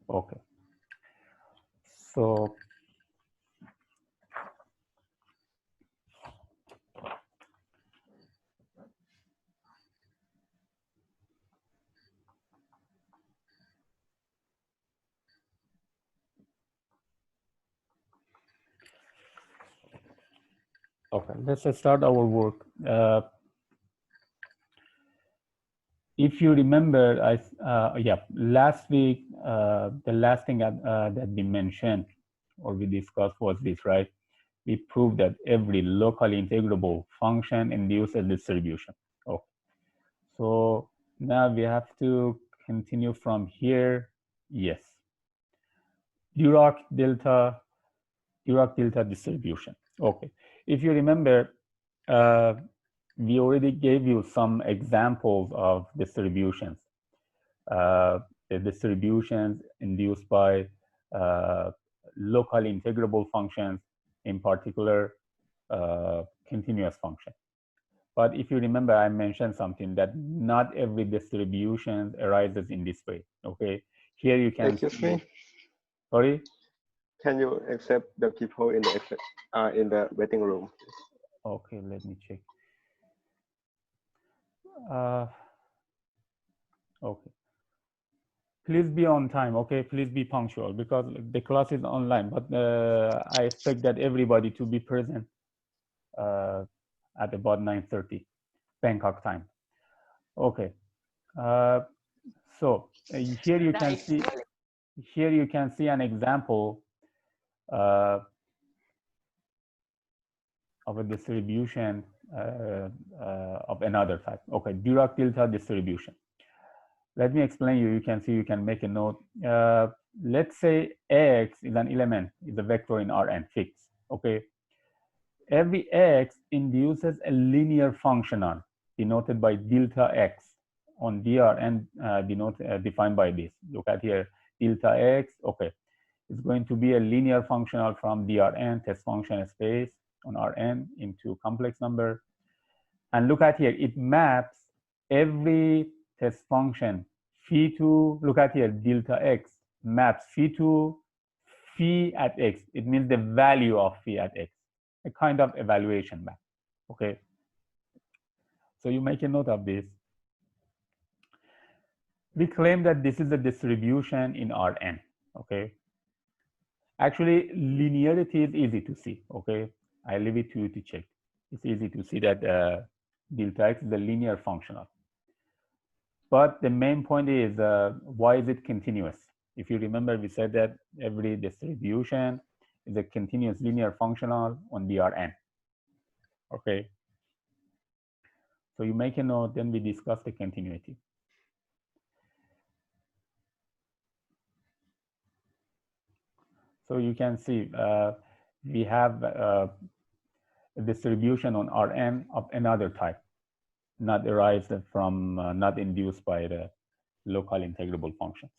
Okay. So okay, let's start our work. If you remember, last week, the last thing that we mentioned or we discussed was this, right? We proved that every locally integrable function induces a distribution. Okay. So now we have to continue from here. Yes. Dirac delta distribution. Okay. If you remember, we already gave you some examples of distributions. The distributions induced by locally integrable functions, in particular, continuous function. But if you remember, I mentioned something that not every distribution arises in this way. Okay, here you can. Excuse me. Sorry. Can you accept the people in the waiting room? Okay, let me check. Okay. Please be on time, okay? Please be punctual because the class is online, but I expect that everybody to be present at about 9:30 Bangkok time. Okay. So here you can see an example of a distribution of another type. Okay, Dirac delta distribution. Let me explain you. You can see, you can make a note. Let's say X is an element, is a vector in Rn, fixed. Okay. Every X induces a linear functional denoted by delta X on Drn, defined by this. Look at here, delta X. Okay, it's going to be a linear functional from Drn, test function space on Rn into complex number. And look at here, it maps every test function phi to, look at here, delta X maps phi to phi at X. It means the value of phi at X, a kind of evaluation map. Okay. So you make a note of this. We claim that this is a distribution in Rn. Okay. Actually, linearity is easy to see. Okay. I leave it to you to check. It's easy to see that delta X is a linear functional. But the main point is, why is it continuous? If you remember, we said that every distribution is a continuous linear functional on Drn. Okay. So you make a note, then we discuss the continuity. So you can see we have a distribution on Rn of another type, not derived from, not induced by the local integrable functions.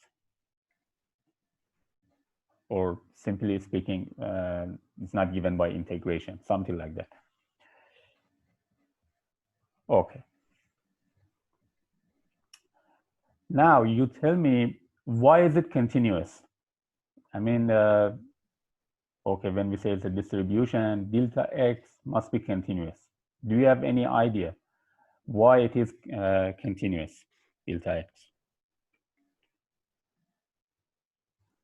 Or simply speaking, it's not given by integration, something like that. Okay. Now you tell me, why is it continuous? I mean, okay, when we say it's a distribution, delta X must be continuous. Do you have any idea why it is continuous, delta X?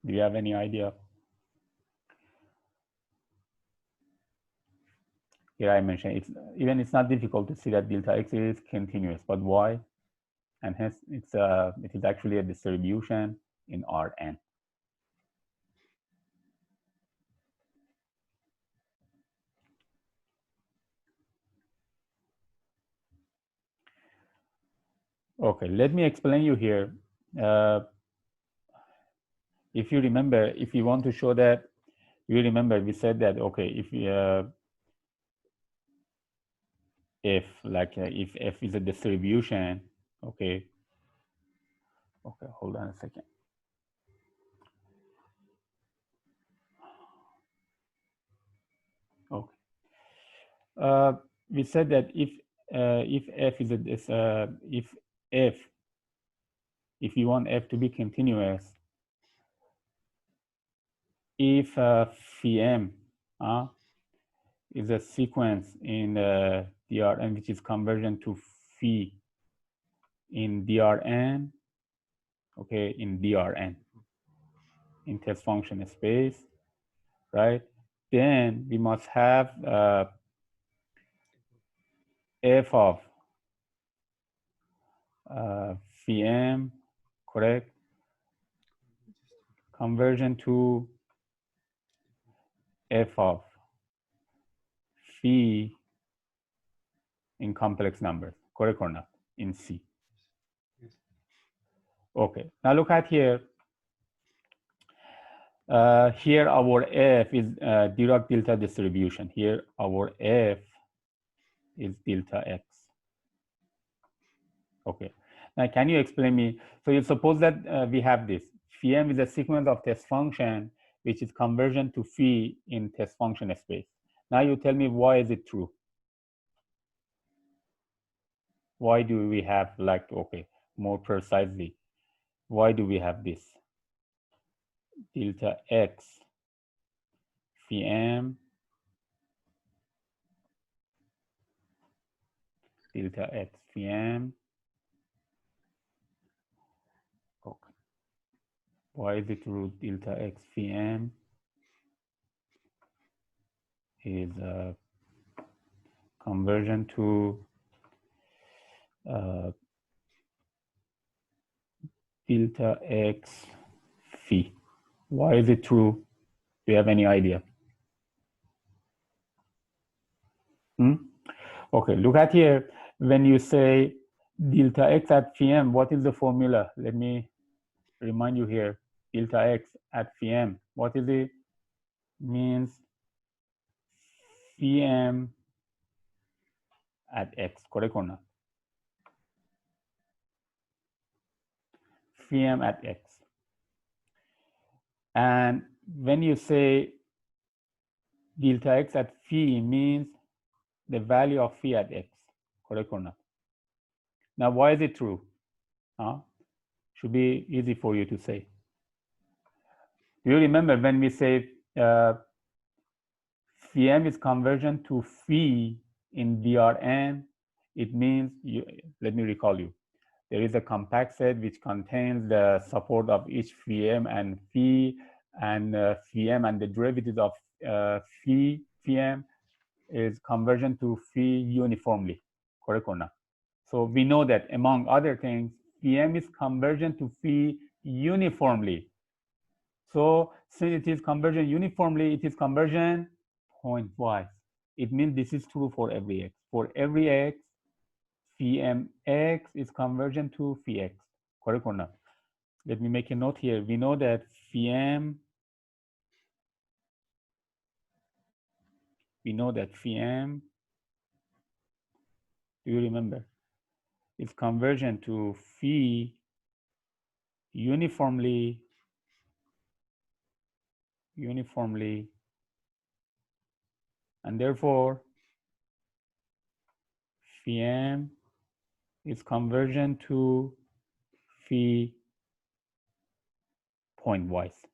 Do you have any idea? Here I mentioned, it's not difficult to see that delta X is continuous, but why? And hence it is actually a distribution in Rn. Okay, let me explain you here. If you remember, if you want to show that, you remember we said that, okay, if F is a distribution, okay, hold on a second. Okay, we said that if F is if you want F to be continuous, if phi m is a sequence in DRN which is convergent to phi in DRN, okay, in DRN, in test function space, right? Then we must have f of phi m, correct, convergent to f of phi in complex numbers, correct or not, in C. Okay, now look at here. Here our f is Dirac delta distribution. Here our f is delta x. Okay, now can you explain me? So you suppose that we have this. Phi m is a sequence of test function which is convergent to phi in test function space. Now you tell me, why is it true? Why do we have, like, okay, more precisely, why do we have this? Delta x phi m delta x phi m. Okay. Why is it root delta x phi m is conversion to delta x phi? Why is it true? Do you have any idea? Okay, look at here. When you say delta x at phi m, what is the formula? Let me remind you here. Delta x at phi m, what is it? Means phi m at x, correct or not? Phi m at x. And when you say delta x at phi, means the value of phi at x, correct or not? Now, why is it true? Should be easy for you to say. Do you remember when we say phi m is convergent to phi in DRN? It means, let me recall you. There is a compact set which contains the support of each phi m and phi, and phi m and the derivatives of phi m is convergent to phi uniformly, correct or not? So we know that, among other things, phi m is convergent to phi uniformly. So since it is convergent uniformly, it is convergent pointwise. It means this is true for every x. For every x, phi m x is convergent to phi x, correct or not? Let me make a note here. We know that phi m, do you remember, is convergent to phi uniformly, and therefore phi m is convergent to phi pointwise.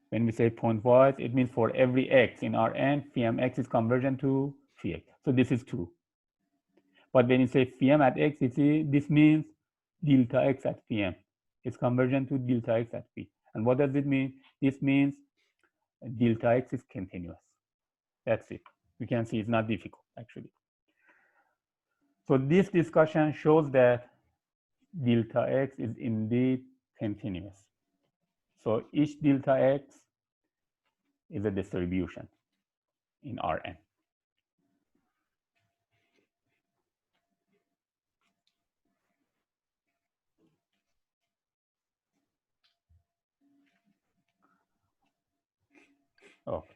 When we say pointwise, it means for every x in Rn, phi m x is convergent to phi x. So this is true. But when you say phi m at x, this means delta x at phi m is convergent to delta x at phi. And what does it mean? This means delta x is continuous. That's it. You can see it's not difficult, actually. So this discussion shows that delta x is indeed continuous. So each delta x is a distribution in Rn. Okay.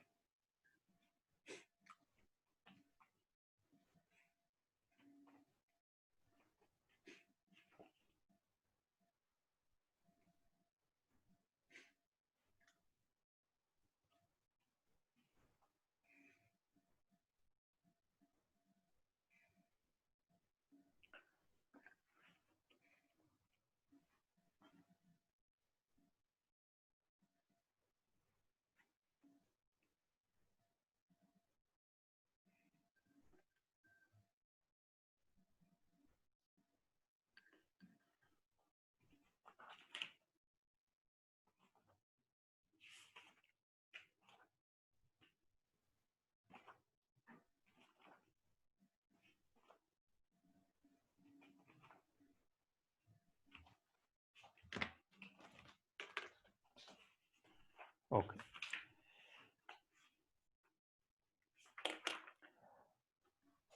Okay.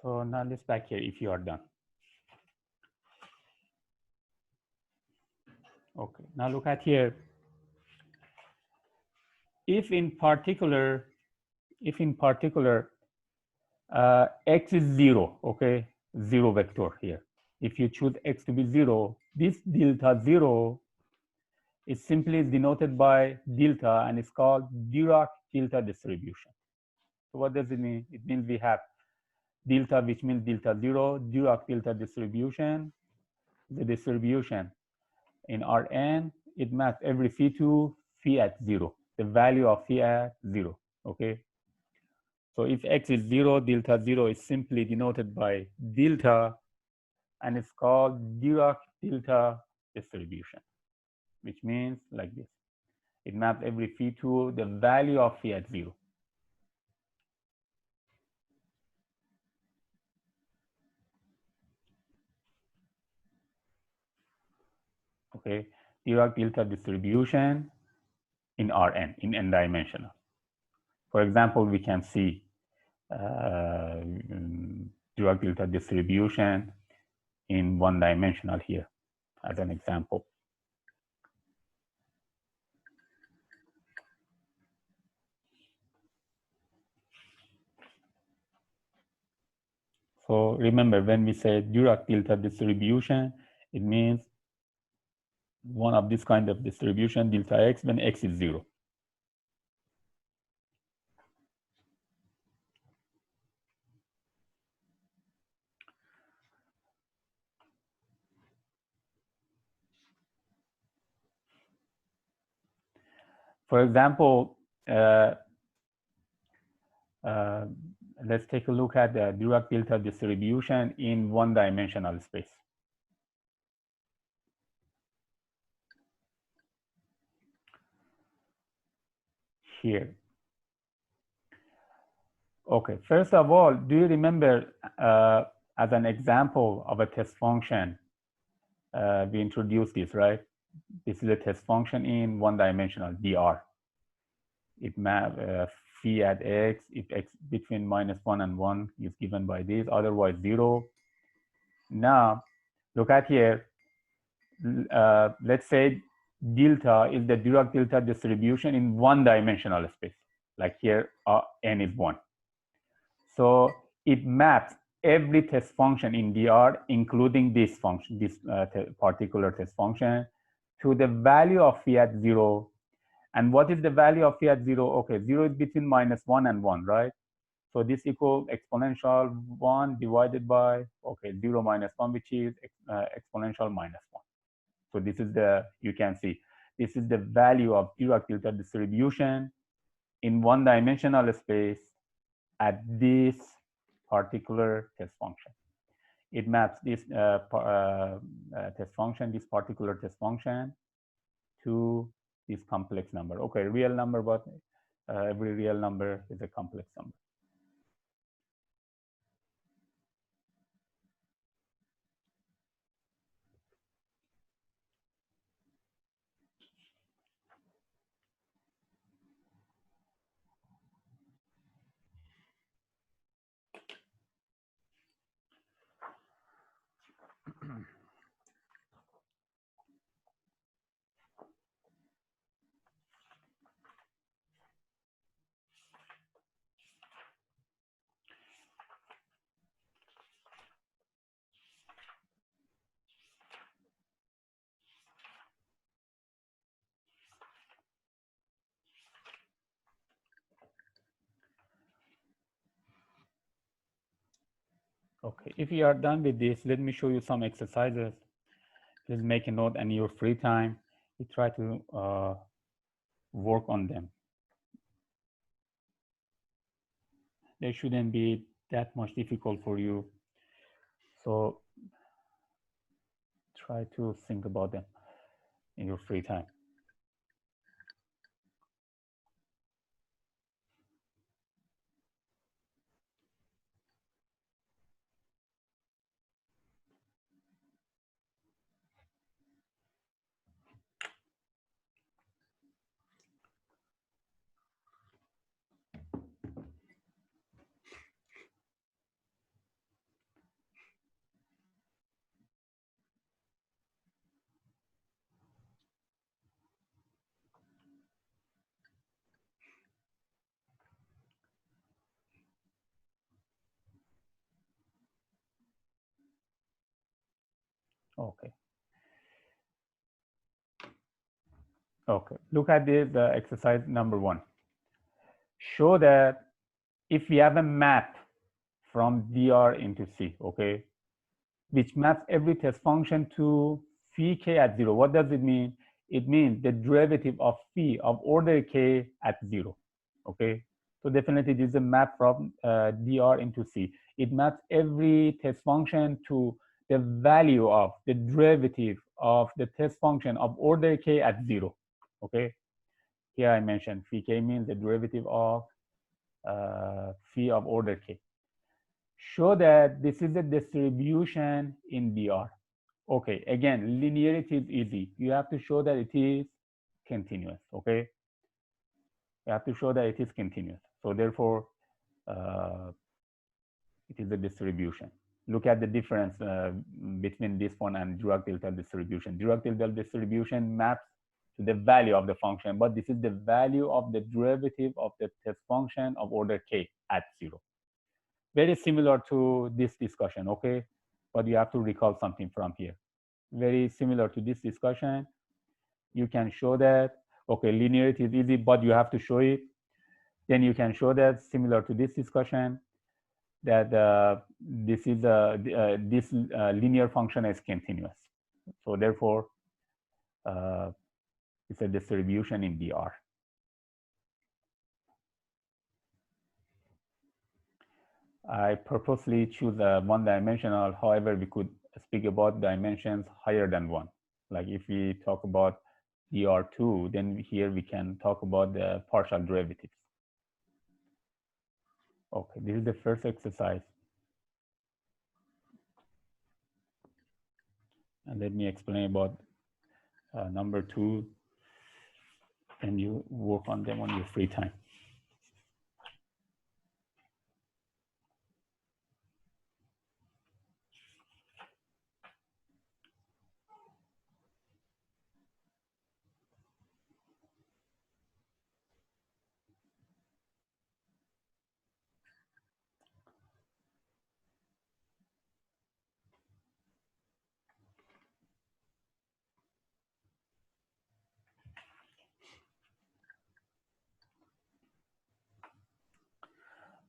So now let's back here if you are done. Okay, now look at here. If in particular x is 0, okay, 0 vector here. If you choose x to be 0, this delta 0 is simply denoted by delta and it's called Dirac delta distribution. So what does it mean? It means we have delta, which means delta 0, Dirac delta distribution. The distribution in Rn, it maps every phi to phi at 0, the value of phi at 0, okay? So if x is 0, delta 0 is simply denoted by delta, and it's called Dirac delta distribution, which means like this. It maps every phi to the value of phi at 0. Okay, Dirac delta distribution in Rn, in n-dimensional. For example, we can see Dirac delta distribution in one-dimensional here as an example. So remember, when we say Dirac delta distribution, it means one of this kind of distribution, delta x, when x is 0. For example, let's take a look at the Dirac delta distribution in one-dimensional space. Here. Okay, first of all, do you remember as an example of a test function, we introduced this, right? This is a test function in one-dimensional, dr. It maps phi at x, if x between -1 and 1 is given by this, otherwise 0. Now, look at here. Let's say delta is the Dirac delta distribution in one-dimensional space. Like here, n is 1. So it maps every test function in dr, including this function, this particular test function, to the value of phi at 0. And what is the value of phi at 0? Okay, 0 is between -1 and 1, right? So this equals exponential 1 divided by, okay, 0 minus 1, which is exponential -1. So this is the, you can see, this is the value of Dirac delta distribution in one-dimensional space at this particular test function. It maps this test function, this particular test function, to this complex number. Okay, real number, but every real number is a complex number. Okay, if you are done with this, let me show you some exercises. Please make a note, and your free time, you try to work on them. They shouldn't be that much difficult for you. So try to think about them in your free time. Okay. Okay. Look at this exercise number 1. Show that if we have a map from DR into C, okay, which maps every test function to phi k at 0. What does it mean? It means the derivative of phi of order k at 0, okay? So definitely this is a map from DR into C. It maps every test function to the value of the derivative of the test function of order k at 0, okay? Here I mentioned phi k means the derivative of phi of order k. Show that this is a distribution in DR. Okay, again, linearity is easy. You have to show that it is continuous, okay? You have to show that it is continuous. So therefore, it is a distribution. Look at the difference between this one and Dirac-Delta distribution. Dirac-Delta distribution maps to the value of the function, but this is the value of the derivative of the test function of order k at 0. Very similar to this discussion, okay? But you have to recall something from here. Very similar to this discussion. You can show that, okay, linearity is easy, but you have to show it. Then you can show that, similar to this discussion, that this linear function is continuous. So therefore, it's a distribution in DR. I purposely choose a one-dimensional. However, we could speak about dimensions higher than 1. Like if we talk about DR2, then here we can talk about the partial derivatives. Okay, this is the first exercise. And let me explain about number 2, and you work on them on your free time.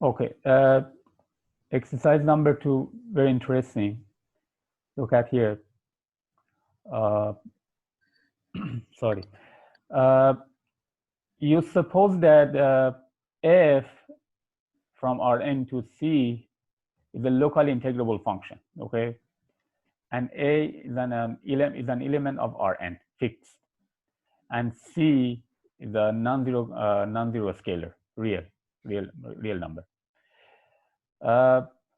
Okay, exercise number 2, very interesting. Look at here. Sorry. You suppose that f from Rn to C is a locally integrable function, okay? And A is an element of Rn, fixed. And C is a non-zero scalar, real number.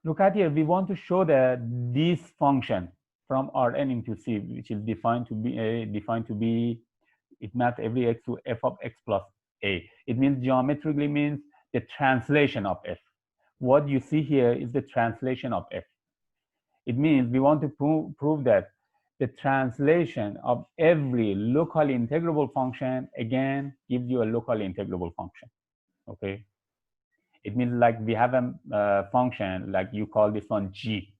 Look at here, we want to show that this function from Rn into C, which is defined to be it maps every x to f of x plus a. It means geometrically means the translation of f. What you see here is the translation of f. It means we want to prove that the translation of every locally integrable function again gives you a locally integrable function, okay? It means like we have a function, like you call this one g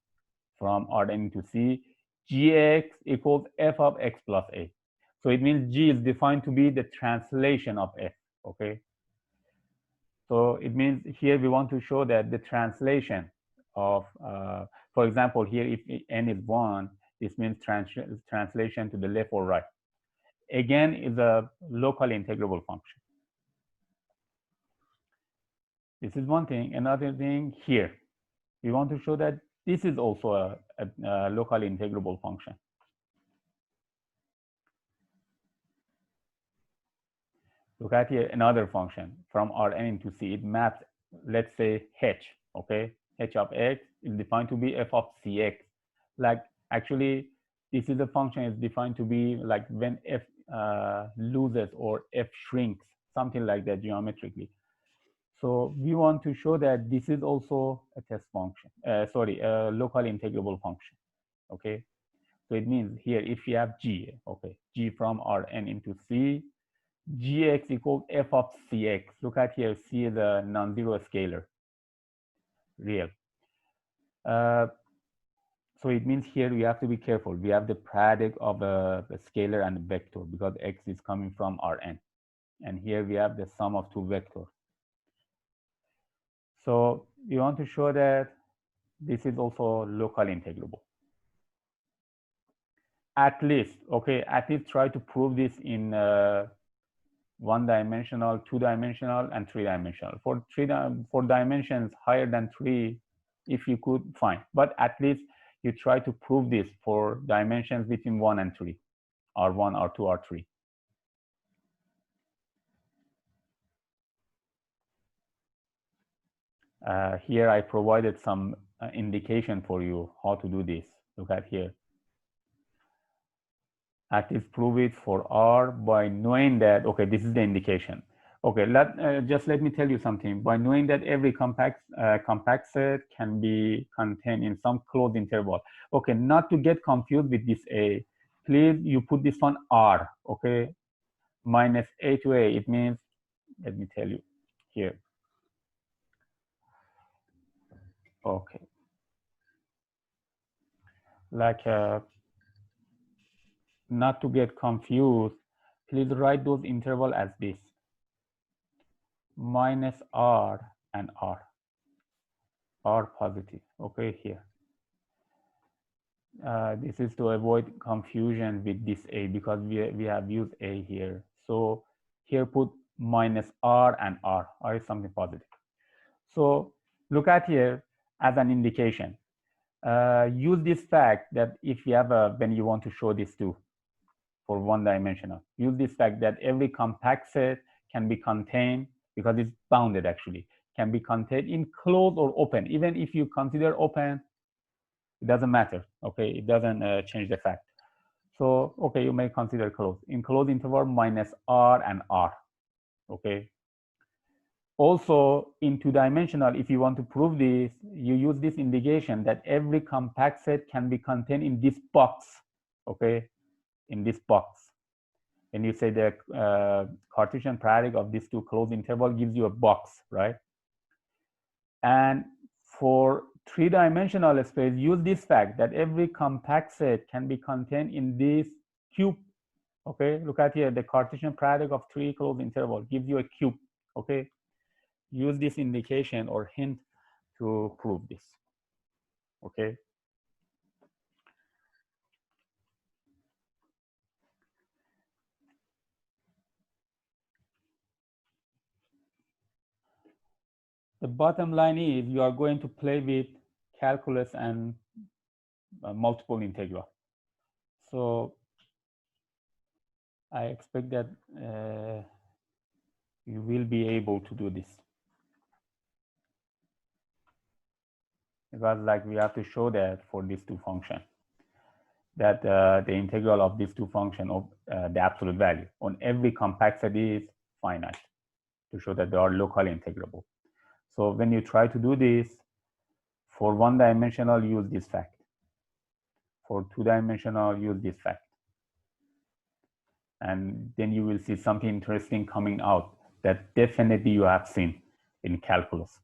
from Rn to C, gx equals f of x plus a. So it means g is defined to be the translation of f, okay? So it means here we want to show that the translation of, for example, here if n is 1, this means translation to the left or right. Again, is a locally integrable function. This is one thing. Another thing here, we want to show that this is also a locally integrable function. Look at here, another function from Rn into C. It maps, let's say, h, okay? H of x is defined to be f of cx. Like, actually, this is a function is defined to be like when f loses or f shrinks, something like that geometrically. So we want to show that this is also a test function, a locally integrable function, okay? So it means here, if you have g, okay, g from Rn into C, gx equals f of cx. Look at here, c is a non-zero scalar, real. So So it means here we have to be careful. We have the product of a scalar and a vector because x is coming from Rn. And here we have the sum of two vectors. So we want to show that this is also locally integrable. At least, okay, at least try to prove this in one-dimensional, two-dimensional, and three-dimensional. For dimensions higher than 3, if you could, fine. But at least you try to prove this for dimensions between 1 and 3, R1, R2, R3. Here I provided some indication for you how to do this. Look at here. At least prove it for R by knowing that, okay, this is the indication. Okay, just let me tell you something. By knowing that every compact set can be contained in some closed interval. Okay, not to get confused with this A, please you put this one R, okay? Minus A to A, it means, let me tell you here. Okay. Like, not to get confused, please write those interval as this. Minus R and R. R positive, okay, here. This is to avoid confusion with this A because we have used A here. So here put minus R and R. R is something positive. So look at here as an indication. Use this fact that if you have when you want to show this too for one-dimensional, use this fact that every compact set can be contained, because it's bounded actually, can be contained in closed or open. Even if you consider open, it doesn't matter, okay? It doesn't change the fact. So, okay, you may consider closed. In closed interval, minus R and R, okay? Also, in two-dimensional, if you want to prove this, you use this indication that every compact set can be contained in this box, okay? In this box. And you say the Cartesian product of these two closed interval gives you a box, right? And for three-dimensional space, use this fact that every compact set can be contained in this cube, okay? Look at here, the Cartesian product of three closed interval gives you a cube, okay? Use this indication or hint to prove this, okay? The bottom line is you are going to play with calculus and multiple integral. So I expect that you will be able to do this. Because like we have to show that for these two functions, that the integral of these two functions of the absolute value on every compact set is finite, to show that they are locally integrable. So when you try to do this, for one-dimensional, use this fact. For two-dimensional, use this fact. And then you will see something interesting coming out that definitely you have seen in calculus.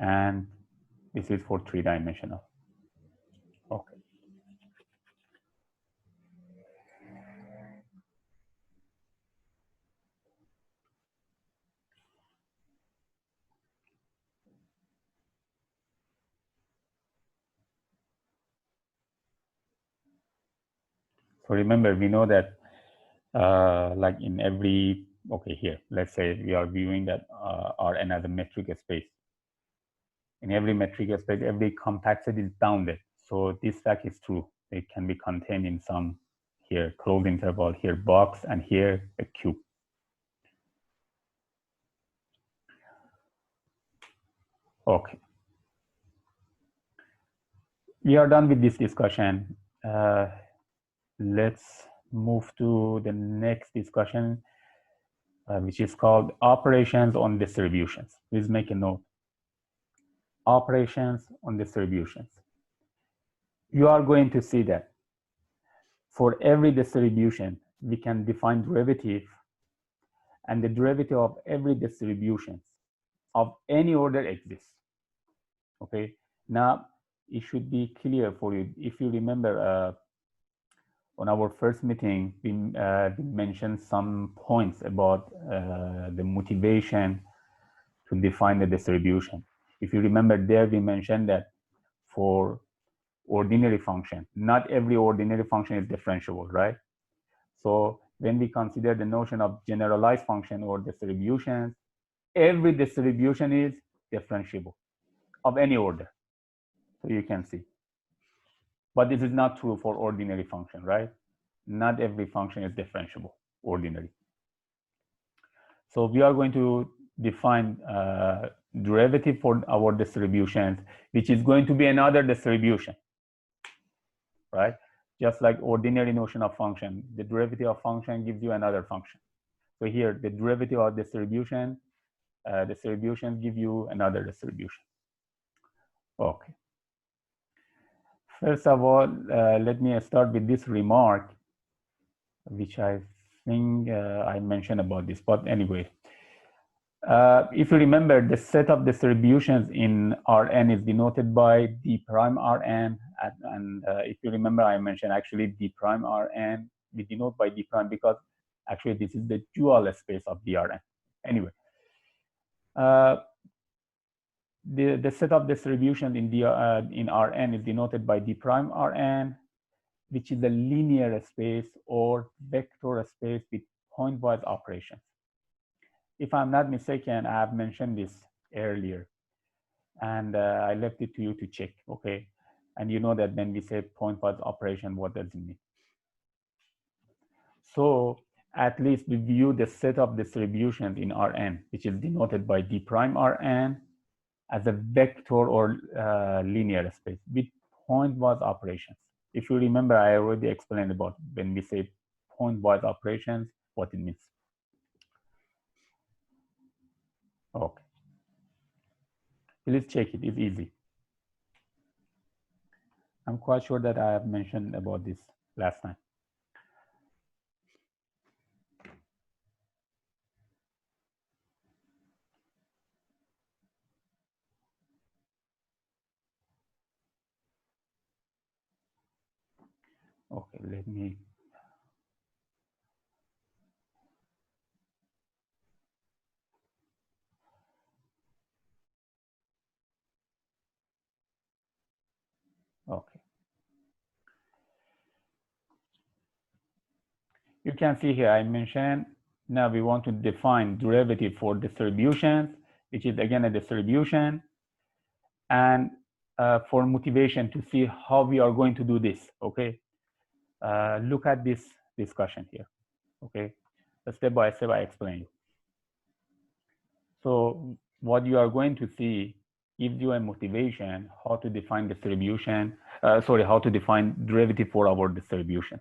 And this is for three-dimensional. Okay. So remember, we know that like in every, okay, here, let's say we are viewing that Rn as a metric space. In every metric space, every compact set is bounded. So this fact is true. It can be contained in some here closed interval, here box, and here a cube. Okay. We are done with this discussion. Let's move to the next discussion, which is called operations on distributions. Please make a note. Operations on distributions. You are going to see that for every distribution, we can define derivative, and the derivative of every distribution of any order exists. Okay, now it should be clear for you. If you remember, on our first meeting, we mentioned some points about the motivation to define the distribution. If you remember there, we mentioned that for ordinary function, not every ordinary function is differentiable, right? So when we consider the notion of generalized function or distributions, every distribution is differentiable of any order. So you can see. But this is not true for ordinary function, right? Not every function is differentiable, ordinary. So we are going to define derivative for our distributions, which is going to be another distribution, right? Just like ordinary notion of function, the derivative of function gives you another function. So here, the derivative of distributions give you another distribution. Okay. First of all, let me start with this remark, which I think I mentioned about this, but anyway. If you remember, the set of distributions in Rn is denoted by d prime Rn, and if you remember, I mentioned actually d prime Rn, we denote by d prime because actually this is the dual space of Drn. Anyway, the set of distributions in Rn is denoted by d prime Rn, which is a linear space or vector space with pointwise operations. If I'm not mistaken, I have mentioned this earlier, and I left it to you to check, okay? And you know that when we say pointwise operation, what does it mean? So at least we view the set of distributions in Rn, which is denoted by d prime Rn, as a vector or linear space with pointwise operations. If you remember, I already explained about when we say pointwise operations, what it means. Okay. Please check it, it's easy. I'm quite sure that I have mentioned about this last time. Okay, let me. Okay. You can see here I mentioned, now we want to define derivative for distributions, which is again a distribution, and for motivation to see how we are going to do this, okay? Look at this discussion here, okay? Step by step I explain you. So what you are going to see gives you a motivation how to define distribution, how to define derivative for our distributions.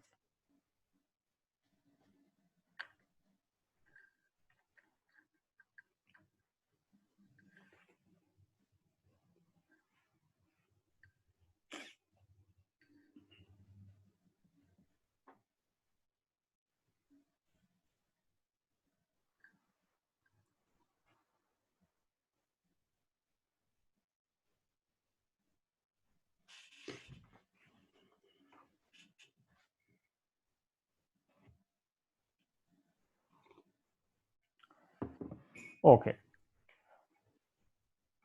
Okay.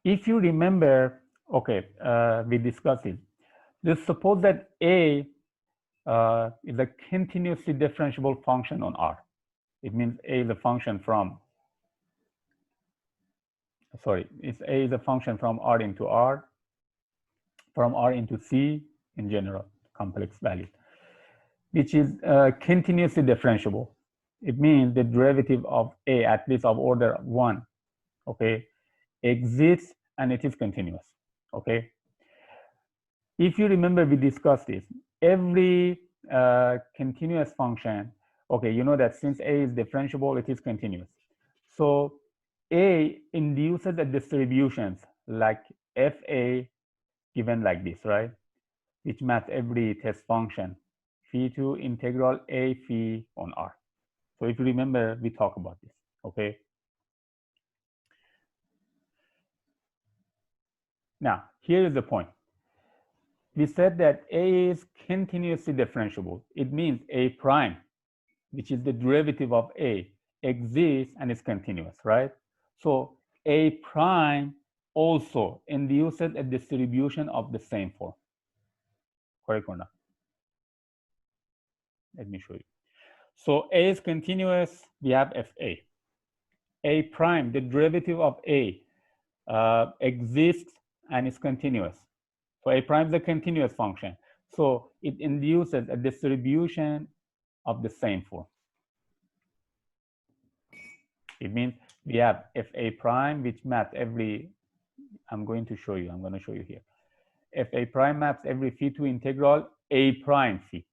If you remember, okay, we discussed it. Let's suppose that A is a continuously differentiable function on R. It means A is a function from, A is a function from R into R, from R into C in general, complex value, which is continuously differentiable. It means the derivative of A, at least of order 1, okay, exists and it is continuous, okay? If you remember, we discussed this. Every continuous function, okay, you know that since A is differentiable, it is continuous. So A induces a distributions like FA given like this, right? Which maps every test function phi to integral A phi on R. So if you remember, we talked about this, okay? Now, here is the point. We said that A is continuously differentiable. It means A prime, which is the derivative of A, exists and is continuous, right? So A prime also induces a distribution of the same form. Correct or not? Let me show you. So A is continuous, we have FA. A prime, the derivative of A, exists and is continuous. So A prime is a continuous function. So it induces a distribution of the same form. It means we have FA prime, which maps every, I'm going to show you here. FA prime maps every phi to integral A prime phi.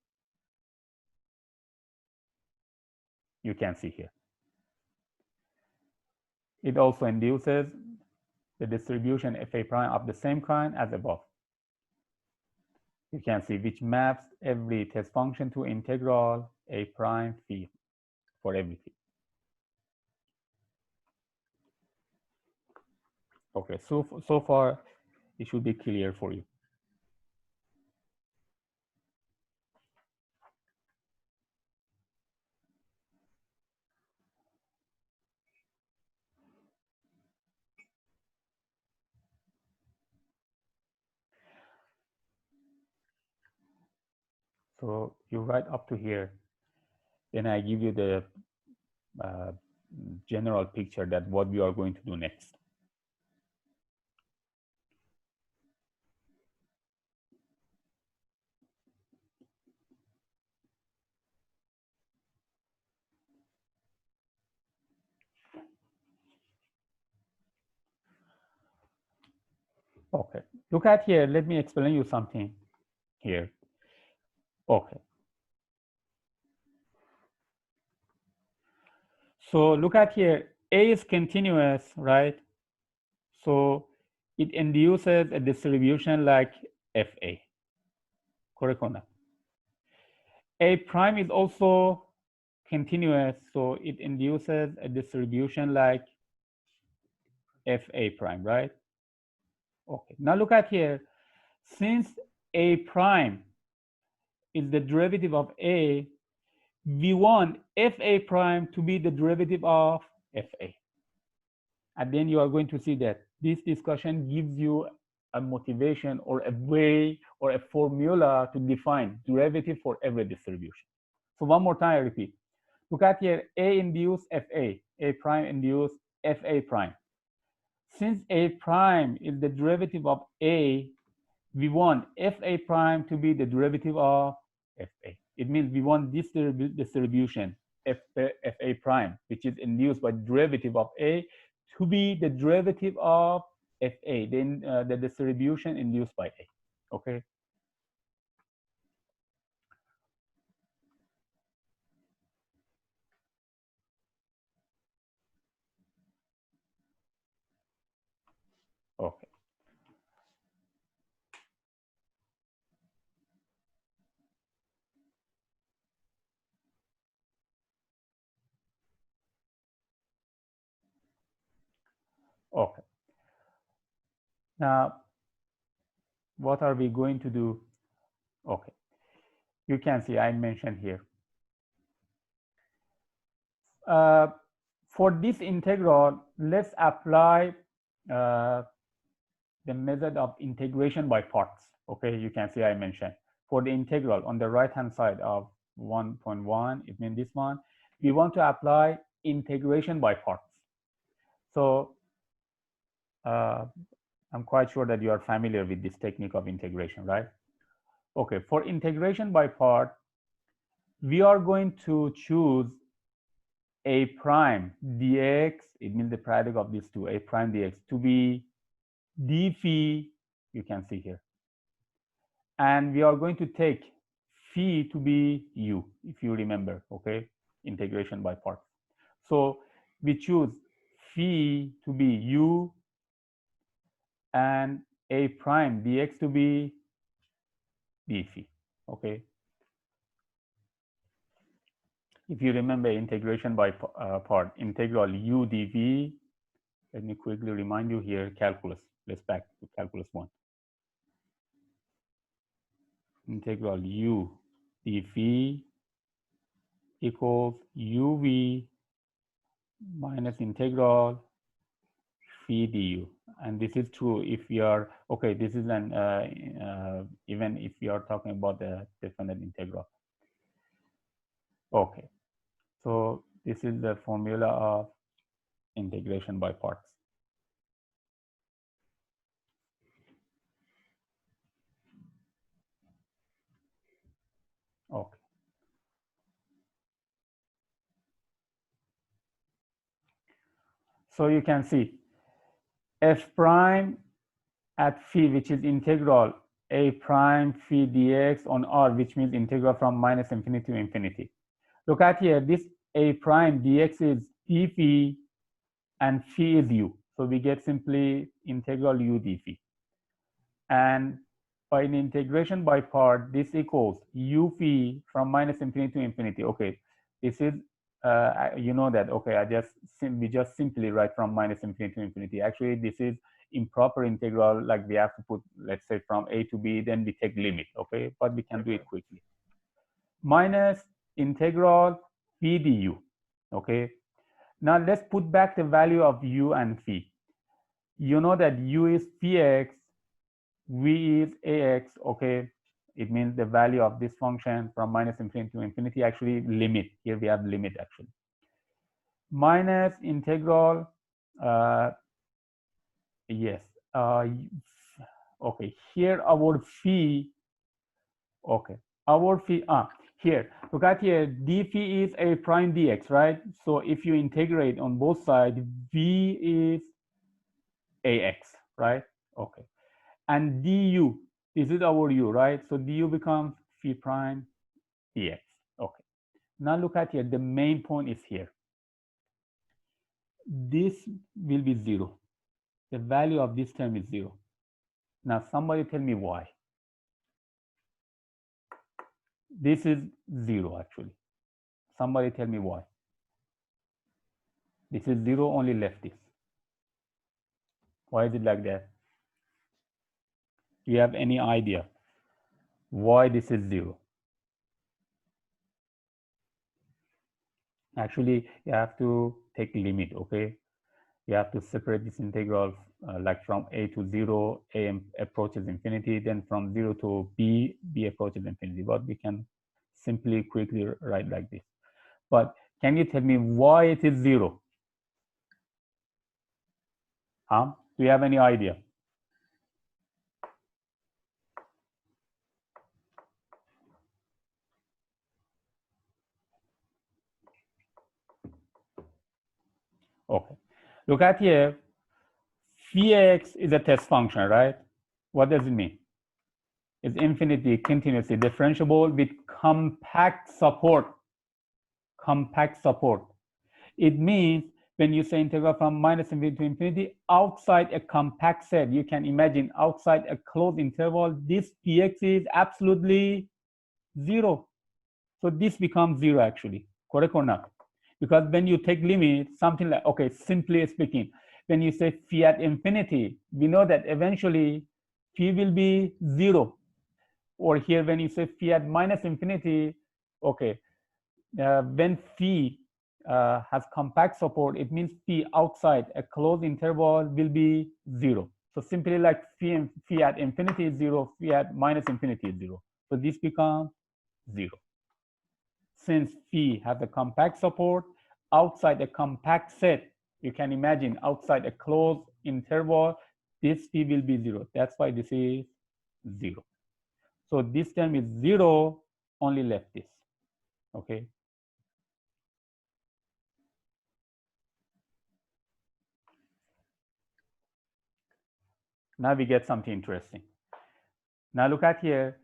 You can see here. It also induces the distribution FA prime of the same kind as above. You can see which maps every test function to integral A prime phi for every phi. Okay, so far it should be clear for you. So you write up to here, then I give you the general picture that what we are going to do next. Okay, look at here, let me explain you something here. Okay. So look at here, A is continuous, right? So it induces a distribution like FA, correct or not? A prime is also continuous, so it induces a distribution like FA prime, right? Okay, now look at here, since A prime is the derivative of A, we want FA prime to be the derivative of FA. And then you are going to see that this discussion gives you a motivation or a way or a formula to define derivative for every distribution. So one more time, I repeat. Look at here, A induce FA, A prime induce FA prime. Since A prime is the derivative of A, we want FA prime to be the derivative of FA. It means we want this distribution, FA prime, which is induced by the derivative of A, to be the derivative of FA, then the distribution induced by A. Okay. Okay. Okay. Now, what are we going to do? Okay. You can see I mentioned here. For this integral, let's apply the method of integration by parts. Okay, you can see I mentioned for the integral on the right hand side of 1.1, it means this one, we want to apply integration by parts. So I'm quite sure that you are familiar with this technique of integration, right? Okay, for integration by part, we are going to choose A prime dx, it means the product of these two, A prime dx, to be d phi, you can see here. And we are going to take phi to be u, if you remember, okay, integration by parts. So we choose phi to be u and A prime dx to be d phi, okay. If you remember integration by part, integral u dv, let me quickly remind you here, calculus. Let's back to calculus 1. Integral u d phi equals uv minus integral phi du. And this is true if you are, okay, this is an, even if you are talking about the definite integral. Okay, so this is the formula of integration by parts. Okay. So you can see f prime at phi, which is integral a prime phi dx on r, which means integral from minus infinity to infinity. Look at here, this a prime dx is d phi and phi is u. So we get simply integral u d phi. And by an integration by part, this equals u phi from minus infinity to infinity. Okay, this is, you know that, okay, we just simply write from minus infinity to infinity. Actually, this is improper integral, like we have to put, let's say, from a to b, then we take limit, okay? But we can do it quickly. Minus integral phi du, okay? Now let's put back the value of u and phi. You know that u is phi x, v is ax, okay? It means the value of this function from minus infinity to infinity, actually limit. Here we have limit actually. Minus integral, yes, okay, here our phi, okay, our phi, here, look at here, d phi is a prime dx, right? So if you integrate on both sides, v is ax, right? Okay. And du, this is our u, right? So du becomes phi prime dx. Okay. Now look at here, the main point is here. This will be 0. The value of this term is 0. Now somebody tell me why. This is 0 actually. Somebody tell me why. This is 0, only left this. Why is it like that? Do you have any idea why this is 0? Actually, you have to take limit, okay? You have to separate this integral, like from a to 0, a approaches infinity, then from 0 to b approaches infinity. But we can simply quickly write like this. But can you tell me why it is 0? Do you have any idea? Okay. Look at here. Phi x is a test function, right? What does it mean? It's infinitely continuously differentiable with compact support. Compact support. It means when you say integral from minus infinity to infinity outside a compact set, you can imagine outside a closed interval, this px is absolutely 0. So this becomes 0 actually, correct or not? Because when you take limit, something like, okay, simply speaking, when you say phi at infinity, we know that eventually phi will be 0. Or here when you say phi at minus infinity, okay, when phi has compact support, it means phi outside a closed interval will be 0. So simply like phi at infinity is 0, phi at minus infinity is 0. So this becomes 0. Since phi has a compact support outside a compact set, you can imagine outside a closed interval, this phi will be 0. That's why this is 0. So this term is 0, only left this. Okay. Now we get something interesting. Now look at here.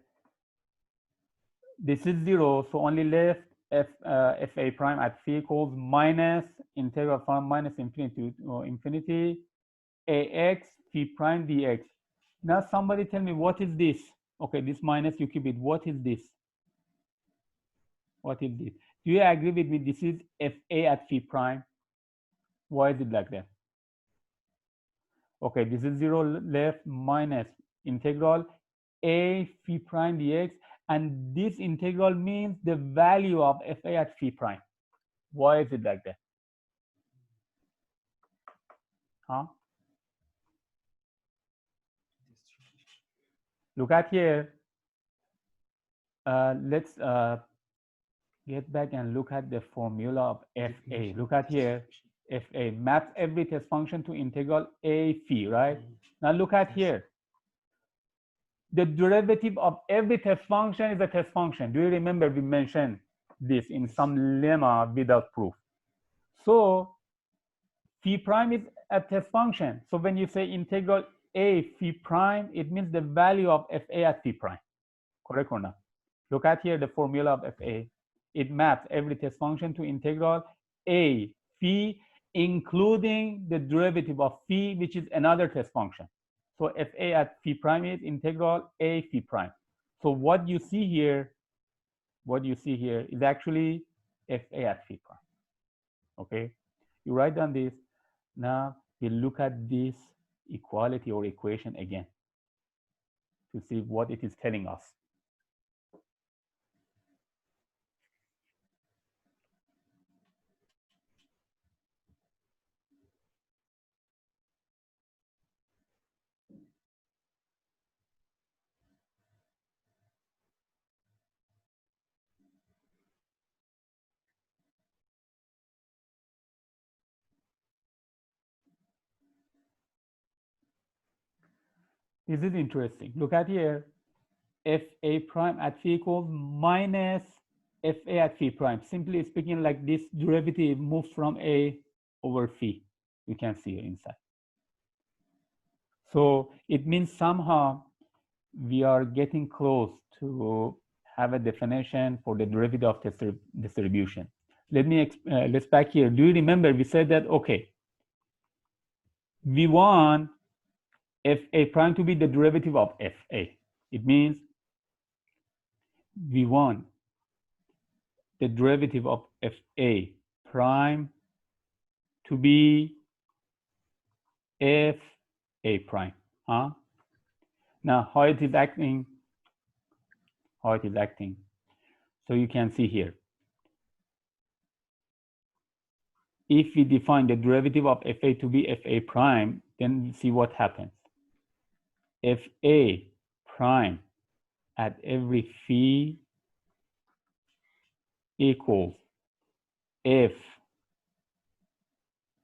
This is 0, so only left fa prime at phi equals minus integral from minus infinity to infinity ax phi prime dx. Now somebody tell me what is this? Okay, this minus you keep it. What is this? What is this? Do you agree with me? This is fa at phi prime. Why is it like that? Okay, this is 0 left minus integral a phi prime dx, and this integral means the value of fa at phi prime. Why is it like that? Huh? Look at here. Let's get back and look at the formula of fa. Look at here. Fa maps every test function to integral a phi, right? Now look at here. The derivative of every test function is a test function. Do you remember we mentioned this in some lemma without proof? So phi prime is a test function. So when you say integral a phi prime, it means the value of fa at phi prime. Correct or not? Look at here the formula of fa. It maps every test function to integral a phi, including the derivative of phi, which is another test function. So fa at phi prime is integral a phi prime. So what you see here is actually fa at phi prime. Okay, you write down this. Now we look at this equality or equation again to see what it is telling us. This is interesting. Look at here. Fa prime at phi equals minus fa at phi prime. Simply speaking, like this derivative moves from a over phi. You can see it inside. So it means somehow we are getting close to have a definition for the derivative of the distribution. Let's back here. Do you remember we said that, okay, we want fa prime to be the derivative of fa. It means we want the derivative of fa prime to be fa prime. Huh? Now, how it is acting? So you can see here. If we define the derivative of fa to be fa prime, then see what happens. Fa prime at every phi equals f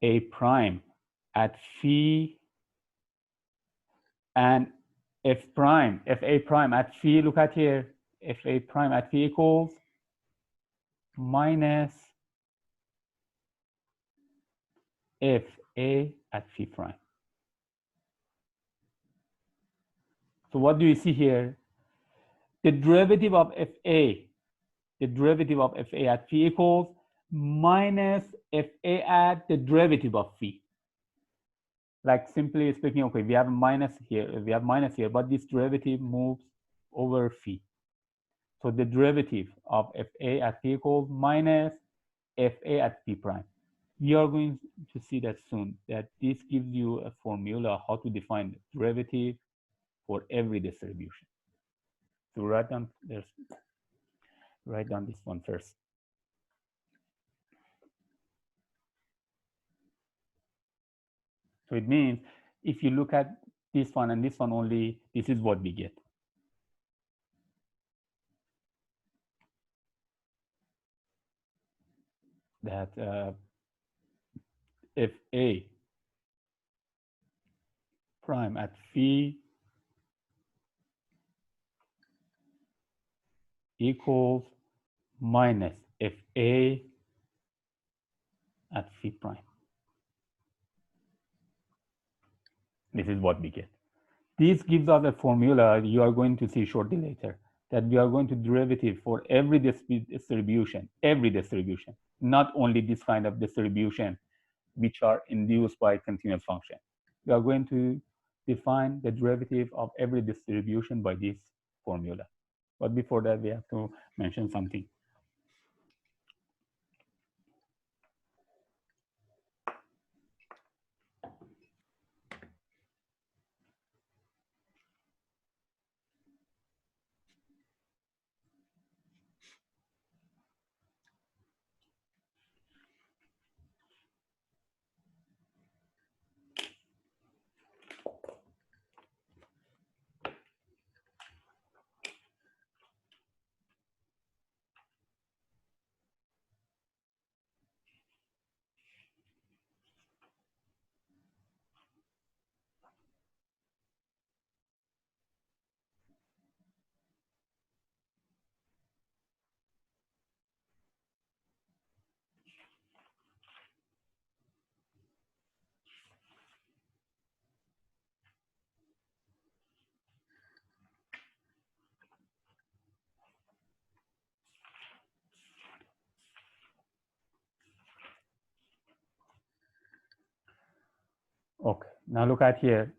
a prime at phi, and fa prime at phi, look at here, fa prime at phi equals minus fa at phi prime. So what do you see here? The derivative of fa at phi equals minus fa at the derivative of phi. Like simply speaking, okay, we have a minus here, but this derivative moves over phi. So the derivative of fa at phi equals minus fa at phi prime. We are going to see that soon, that this gives you a formula how to define the derivative for every distribution. So write down this one first. So it means if you look at this one and this one only, this is what we get. That if a prime at phi equals minus if a at phi prime. This is what we get. This gives us a formula you are going to see shortly later, that we are going to derivative for every distribution, not only this kind of distribution which are induced by continuous function. We are going to define the derivative of every distribution by this formula. But before that, we have to mention something. Now look at here.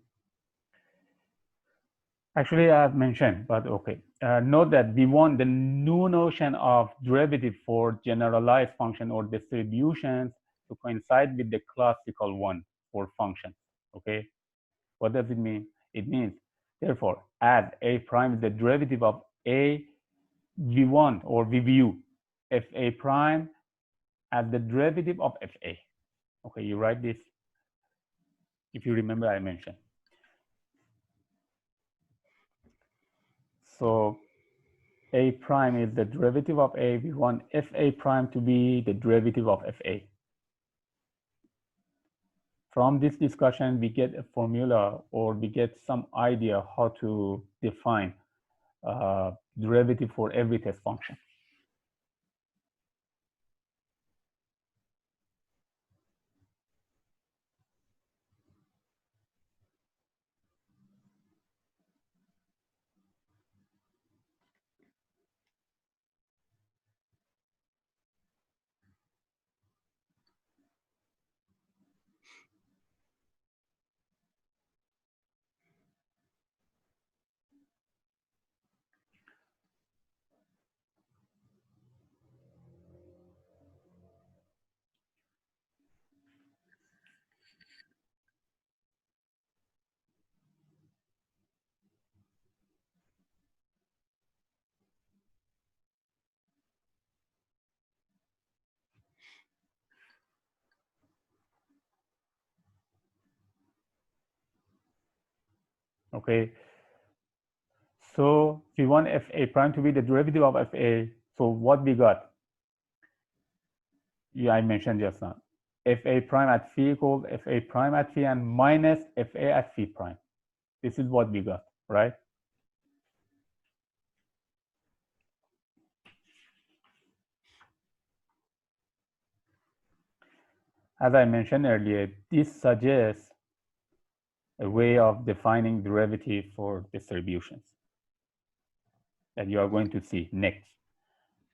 Actually, I've mentioned, but okay. Note that we want the new notion of derivative for generalized function or distributions to coincide with the classical one for functions. Okay. What does it mean? It means, therefore, as a prime is the derivative of a, we want or we view fa prime as the derivative of fa. Okay, you write this. If you remember, I mentioned. So a prime is the derivative of a. We want fa prime to be the derivative of fa. From this discussion, we get a formula or we get some idea how to define derivative for every test function. Okay, so we want fa prime to be the derivative of fa. So what we got? Yeah, I mentioned just now. Fa prime at phi equals fa prime at phi and minus fa at phi prime. This is what we got, right? As I mentioned earlier, this suggests a way of defining derivative for distributions that you are going to see next.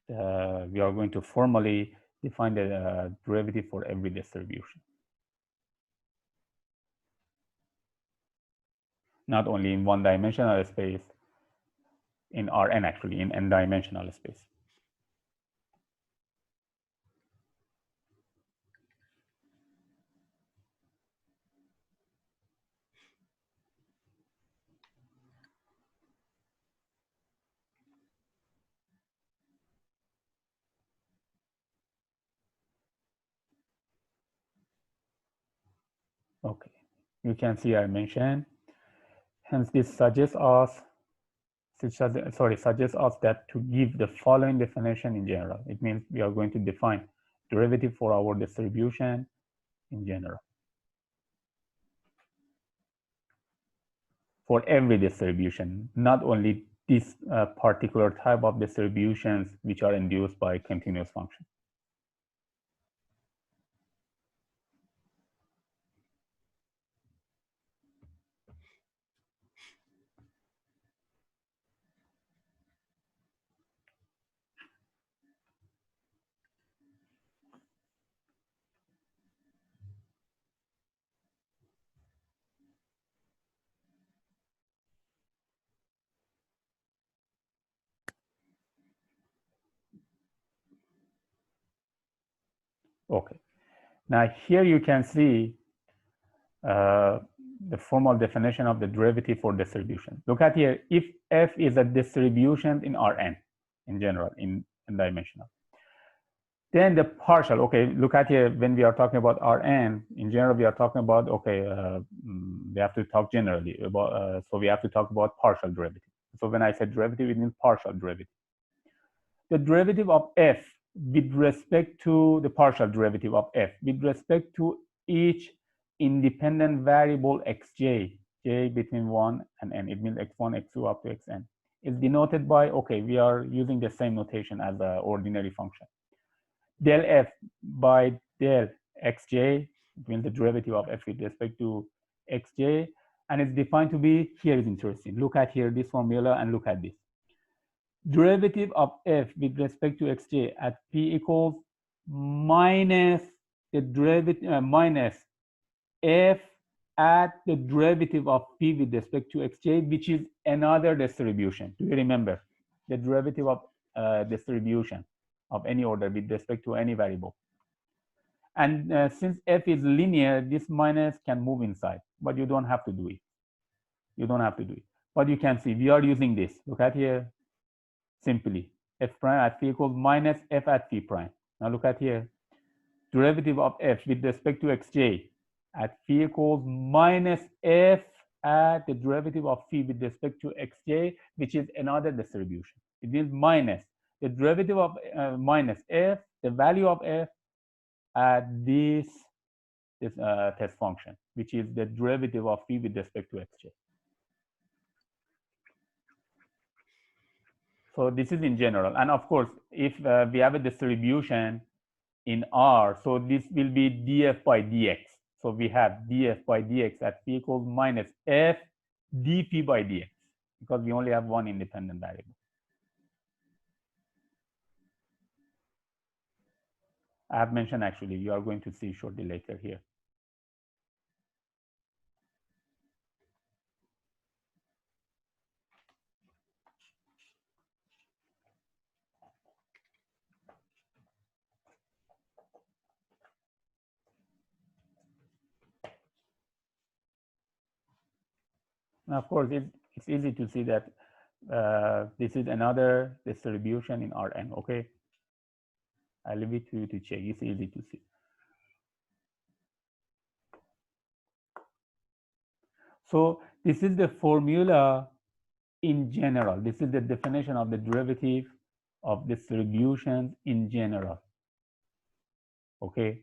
We are going to formally define the derivative for every distribution. Not only in one-dimensional space, in Rn actually, in n-dimensional space. Okay, you can see I mentioned. Hence, this suggests us that to give the following definition in general. It means we are going to define derivative for our distribution in general. For every distribution, not only this particular type of distributions which are induced by continuous function. Okay, now here you can see the formal definition of the derivative for distribution. Look at here, if f is a distribution in Rn, in general, in dimensional, then the partial, okay, look at here, when we are talking about Rn, in general, we are talking about, okay, we have to talk generally about, so we have to talk about partial derivative. So when I said derivative, it means partial derivative. The derivative of f with respect to the partial derivative of f with respect to each independent variable xj, j between 1 and n, it means x1, x2 up to xn, is denoted by, okay, we are using the same notation as the ordinary function. Del f by del xj, it means the derivative of f with respect to xj, and it's defined to be, here is interesting, look at here this formula and look at this. Derivative of f with respect to xj at p equals minus the derivative minus f at the derivative of p with respect to xj, which is another distribution. Do you remember? The derivative of distribution of any order with respect to any variable. And since f is linear, this minus can move inside, but you don't have to do it. You don't have to do it. But you can see we are using this. Look at here, simply f prime at phi equals minus f at phi prime. Now look at here, derivative of f with respect to xj at phi equals minus f at the derivative of phi with respect to xj, which is another distribution. It means minus the derivative of minus f, the value of f at this test function, which is the derivative of phi with respect to xj. So this is in general. And of course, if we have a distribution in R, so this will be df by dx. So we have df by dx at phi equals minus f dp by dx, because we only have one independent variable. I have mentioned, actually, you are going to see shortly later here. And of course, it's easy to see that this is another distribution in Rn, okay? I leave it to you to check. It's easy to see. So this is the formula in general. This is the definition of the derivative of distributions in general, okay?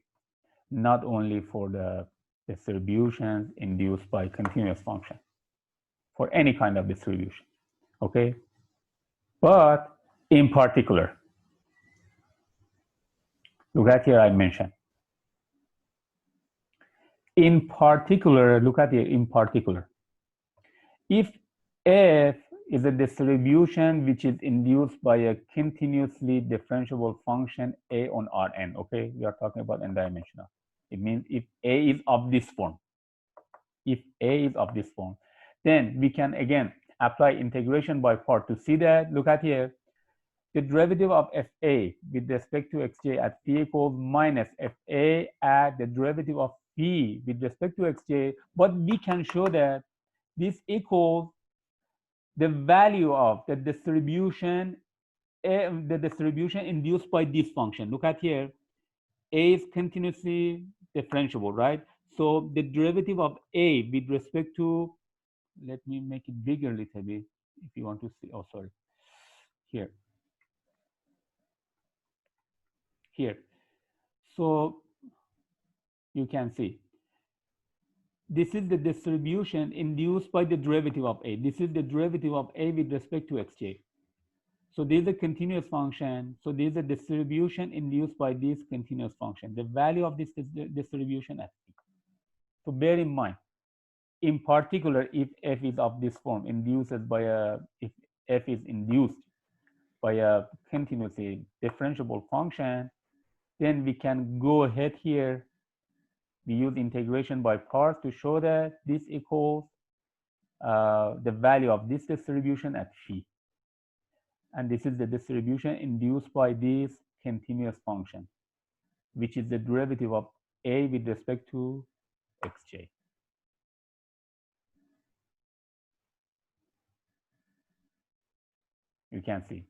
Not only for the distributions induced by continuous function, for any kind of distribution, okay? But in particular, look at here, I mentioned. In particular, look at here, in particular, if f is a distribution which is induced by a continuously differentiable function a on Rn, okay? We are talking about n-dimensional. It means if a is of this form, if a is of this form, then we can again apply integration by part to see that. Look at here, the derivative of fa with respect to xj at phi equals minus fa at the derivative of phi with respect to xj, but we can show that this equals the value of the distribution induced by this function. Look at here, a is continuously differentiable, right? So the derivative of a with respect to, let me make it bigger a little bit if you want to see. Oh, sorry. Here. So you can see this is the distribution induced by the derivative of a. This is the derivative of a with respect to xj. So this is a continuous function. So this is a distribution induced by this continuous function. The value of this distribution at p. So bear in mind, in particular, if f is of this form, if f is induced by a continuously differentiable function, then we can go ahead here. We use integration by parts to show that this equals the value of this distribution at phi. And this is the distribution induced by this continuous function, which is the derivative of a with respect to xj. You can see.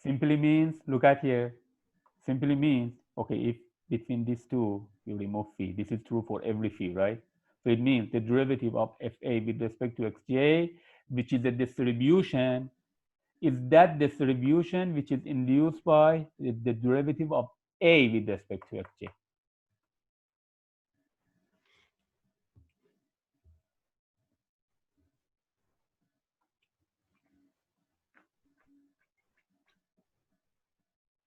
Simply means, look at here, simply means, okay, if between these two you remove phi, this is true for every phi, right? So it means the derivative of fa with respect to xj, which is the distribution, is that distribution which is induced by the derivative of a with respect to xj.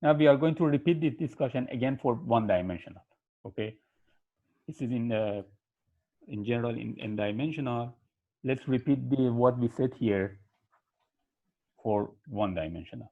Now we are going to repeat this discussion again for one-dimensional, okay? This is in general in dimensional. Let's repeat what we said here for one-dimensional.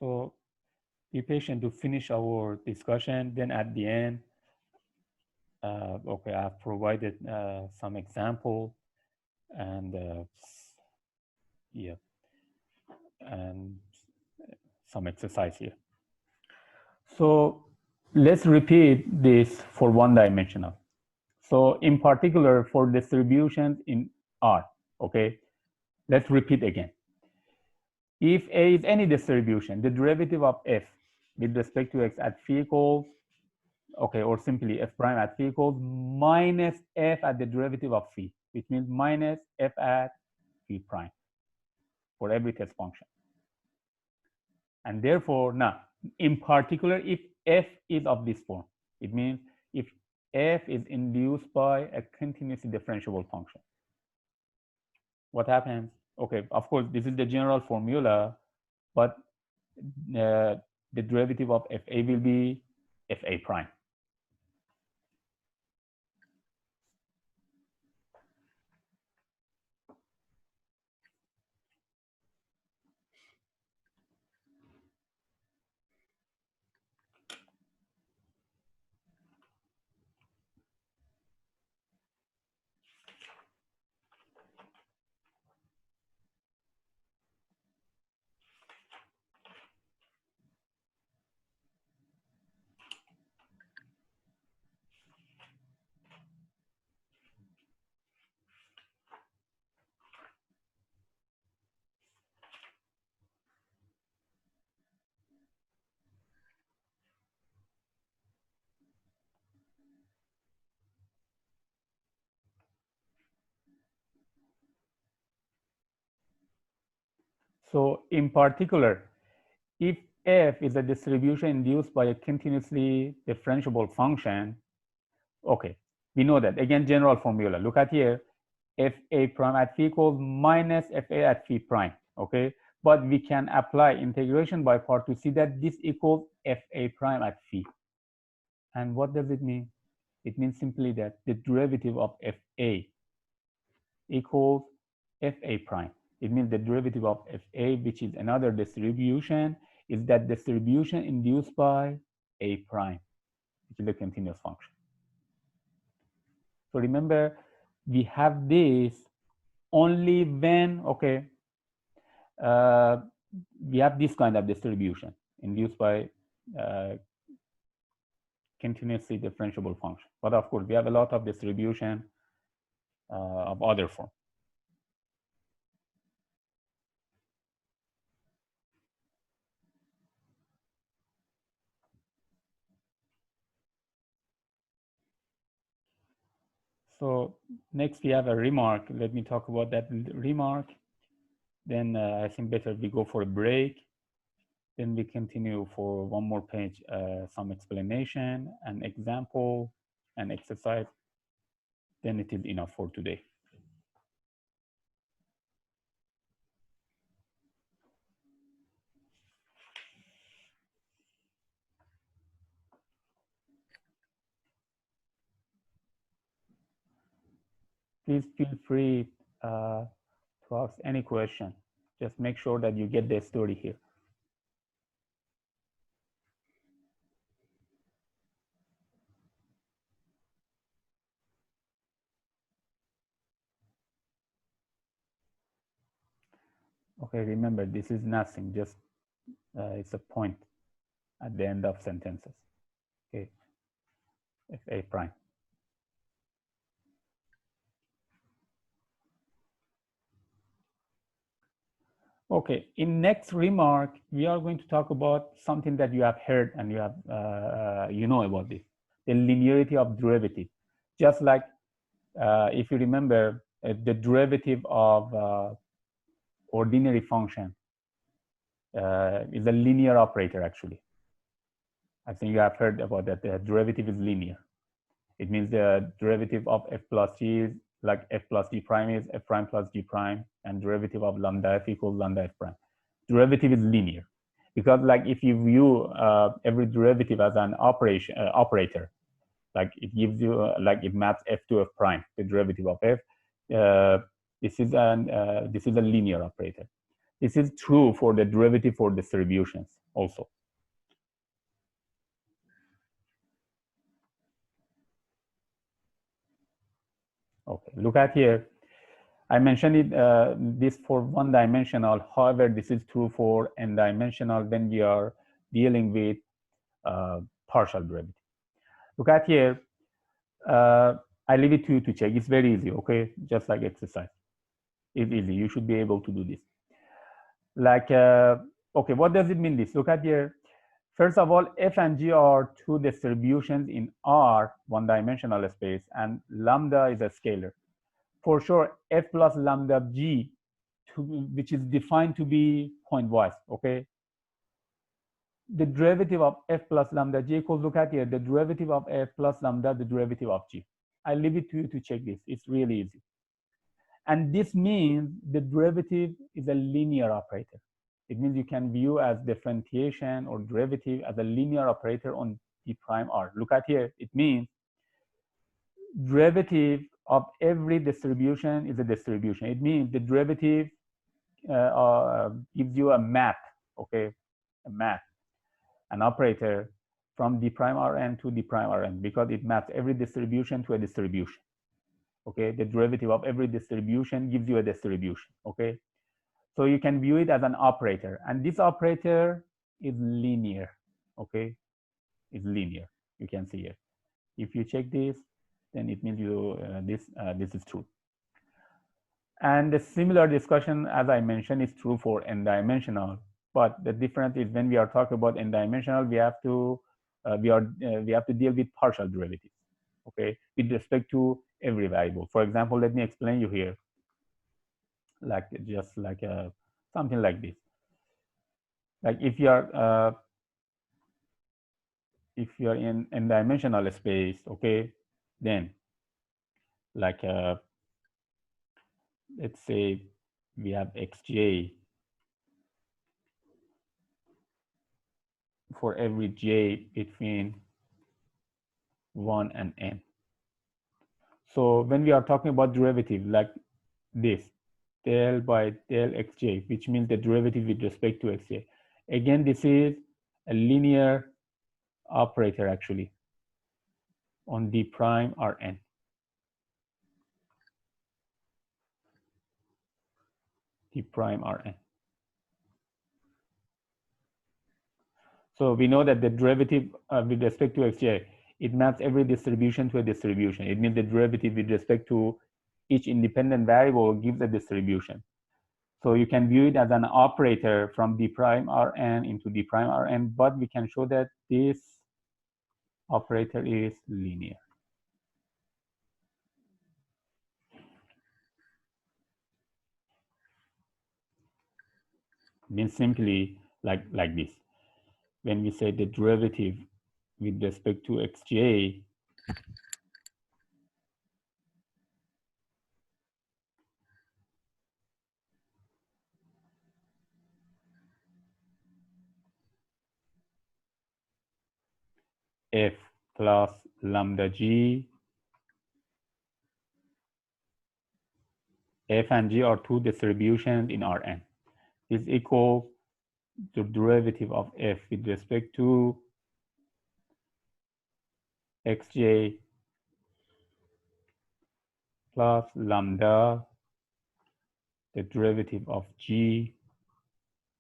So be patient to finish our discussion. Then at the end, okay, I've provided some example and yeah, and some exercise here. So let's repeat this for one-dimensional. So in particular for distributions in R, okay, let's repeat again. If A is any distribution, the derivative of f with respect to x at phi equals, okay, or simply f prime at phi equals minus f at the derivative of phi, which means minus f at phi prime for every test function. And therefore, now, in particular, if f is of this form, it means if f is induced by a continuously differentiable function. What happens? Okay, of course, this is the general formula, but the derivative of fa will be fa prime. So in particular, if f is a distribution induced by a continuously differentiable function, okay, we know that. Again, general formula. Look at here, fa prime at phi equals minus fa at phi prime, okay? But we can apply integration by part to see that this equals fa prime at phi. And what does it mean? It means simply that the derivative of fa equals fa prime. It means the derivative of fa, which is another distribution, is that distribution induced by a prime, which is a continuous function. So remember, we have this only when, okay, we have this kind of distribution induced by continuously differentiable function. But of course, we have a lot of distribution of other form. So next we have a remark. Let me talk about that remark. Then I think better we go for a break. Then we continue for one more page, some explanation, an example, and exercise. Then it is enough for today. Please feel free to ask any question. Just make sure that you get the story here. Okay, remember, this is nothing, just it's a point at the end of sentences. Okay, fa prime. Okay, in next remark, we are going to talk about something that you have heard and you have you know about this, the linearity of derivative. Just like if you remember, the derivative of ordinary function is a linear operator actually. I think you have heard about that. The derivative is linear. It means the derivative of f plus g is like f plus g prime is f prime plus g prime, and derivative of lambda f equals lambda f prime. Derivative is linear because, like, if you view every derivative as an operator, like it gives you like it maps f to f prime, the derivative of f. This is a linear operator. This is true for the derivative for distributions. also. Okay, look at here. I mentioned it this for one-dimensional. However, this is true for n-dimensional when we are dealing with partial derivative. Look at here. I leave it to you to check. It's very easy, okay? Just like exercise. It's easy. You should be able to do this. Like, okay, what does it mean this? Look at here. First of all, f and g are two distributions in R, one-dimensional space, and lambda is a scalar. For sure, f plus lambda g, which is defined to be pointwise, okay? The derivative of f plus lambda g equals, look at here, the derivative of f plus lambda, the derivative of g. I leave it to you to check this. It's really easy. And this means the derivative is a linear operator. It means you can view as differentiation or derivative as a linear operator on d prime r. Look at here. It means derivative of every distribution is a distribution. It means the derivative gives you a map, okay, a map, an operator from d prime rn to d prime rn, because it maps every distribution to a distribution. Okay, the derivative of every distribution gives you a distribution. Okay, so you can view it as an operator, and this operator is linear. Okay, it's linear. You can see it. If you check this, then it means you this is true. And the similar discussion, as I mentioned, is true for n-dimensional. But the difference is when we are talking about n-dimensional, we have to we have to deal with partial derivatives. Okay, with respect to every variable. For example, let me explain you here, like just like something like this. Like if you are in n-dimensional space, okay, then like let's say we have xj for every j between 1 and n. So when we are talking about derivative like this, del by del xj, which means the derivative with respect to xj. Again, this is a linear operator actually on d prime rn. D prime rn. So we know that the derivative with respect to xj, it maps every distribution to a distribution. It means the derivative with respect to each independent variable gives a distribution. So you can view it as an operator from d prime rn into d prime rn, but we can show that this operator is linear. It means simply like this. When we say the derivative with respect to xj, f plus lambda g, f and g are two distributions in Rn, is equal to derivative of f with respect to xj plus lambda, the derivative of g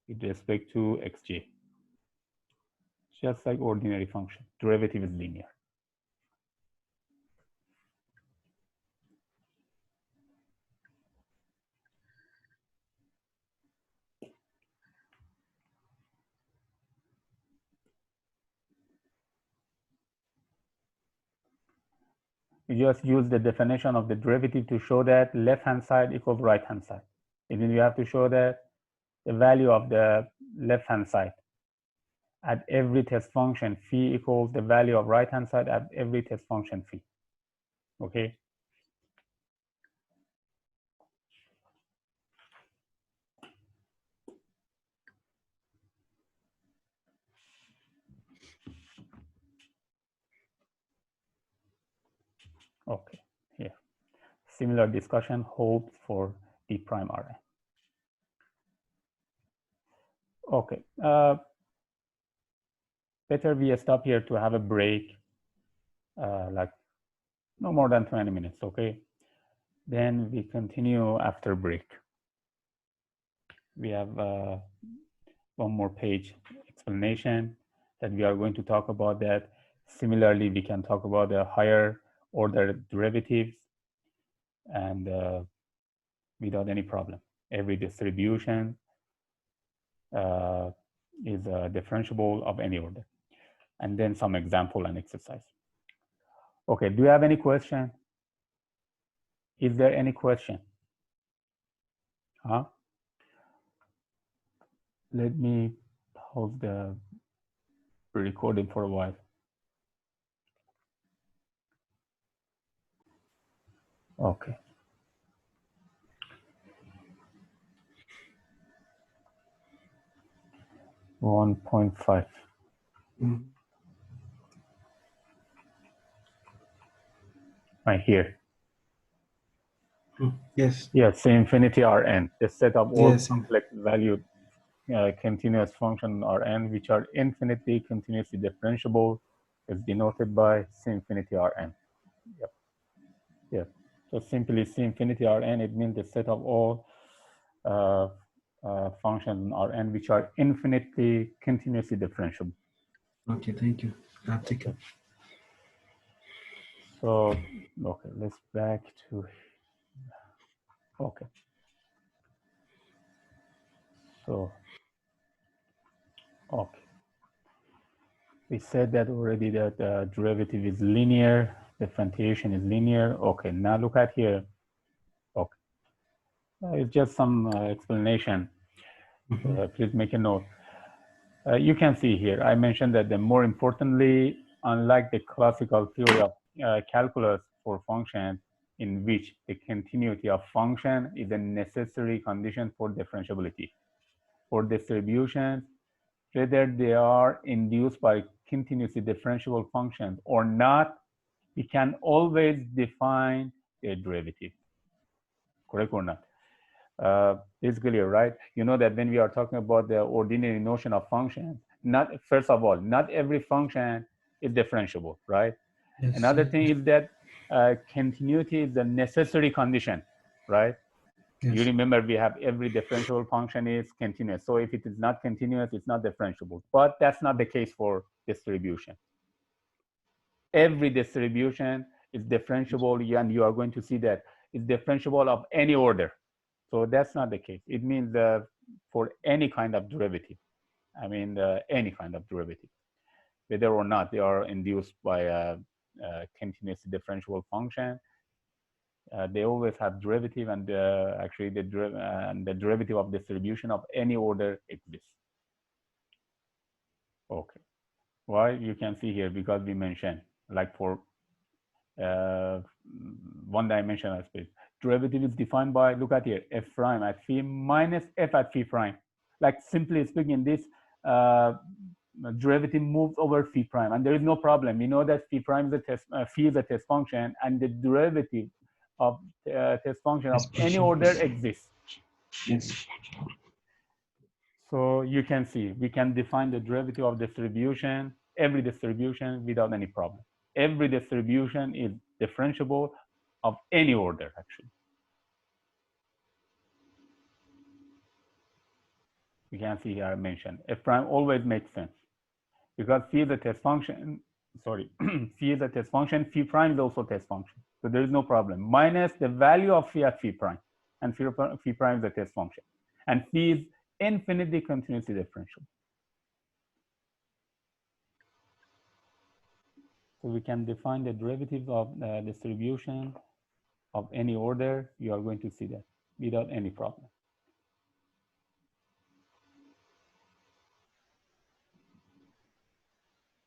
with respect to xj. Just like ordinary function, derivative is linear. We just use the definition of the derivative to show that left-hand side equals right-hand side. And then you have to show that the value of the left-hand side at every test function phi equals the value of right-hand side at every test function phi. Okay. Okay. Here, similar discussion holds for d prime Rn. Okay. better we stop here to have a break, like no more than 20 minutes, okay? Then we continue after break. We have one more page explanation that we are going to talk about that. Similarly, we can talk about the higher order derivatives and without any problem. Every distribution is differentiable of any order. And then some example and exercise. Okay, do you have any question? Is there any question? Huh? Let me pause the recording for a while. Okay. $1.5. Right here. Yes. Yes, the infinity Rn, the set of all Yes. complex valued continuous function Rn, which are infinitely continuously differentiable, is denoted by C infinity Rn. Yep. Yep. So simply C infinity Rn, it means the set of all functions Rn which are infinitely continuously differentiable. Okay, thank you. I'll take it. So, okay, let's back to, okay. So, okay. We said that already that derivative is linear, differentiation is linear. Okay, now look at here. Okay, it's just some explanation. Please make a note. You can see here, I mentioned that the more importantly, unlike the classical theory of calculus for functions in which the continuity of function is a necessary condition for differentiability. For distributions, whether they are induced by continuously differentiable functions or not, we can always define their derivative. Correct or not? It's clear, right? You know that when we are talking about the ordinary notion of functions, not first of all, not every function is differentiable, right? Yes. Another thing is that continuity is a necessary condition, right? Yes. You remember we have every differentiable function is continuous. So if it is not continuous, it's not differentiable. But that's not the case for distribution. Every distribution is differentiable, and you are going to see that it's differentiable of any order. So that's not the case. It means for any kind of derivative, I mean any kind of derivative, whether or not they are induced by a continuously differentiable function, they always have derivative, and actually the derivative of distribution of any order exists. Okay. Why? You can see here, because we mentioned, like for one-dimensional space, derivative is defined by, look at here, f prime at phi minus f at phi prime. Like simply speaking, this derivative moves over phi prime, and there is no problem. We know that phi prime is a test, phi is a test function, and the derivative of test function of any order exists. Yes. So you can see, we can define the derivative of distribution, every distribution, without any problem. Every distribution is differentiable of any order, actually. You can see here I mentioned f prime always makes sense because phi is a test function. Sorry, phi is a test function. Phi prime is also a test function, so there is no problem. Minus the value of phi at phi prime, and phi prime is a test function, and phi is infinitely continuously differentiable. So we can define the derivative of the distribution of any order. You are going to see that without any problem.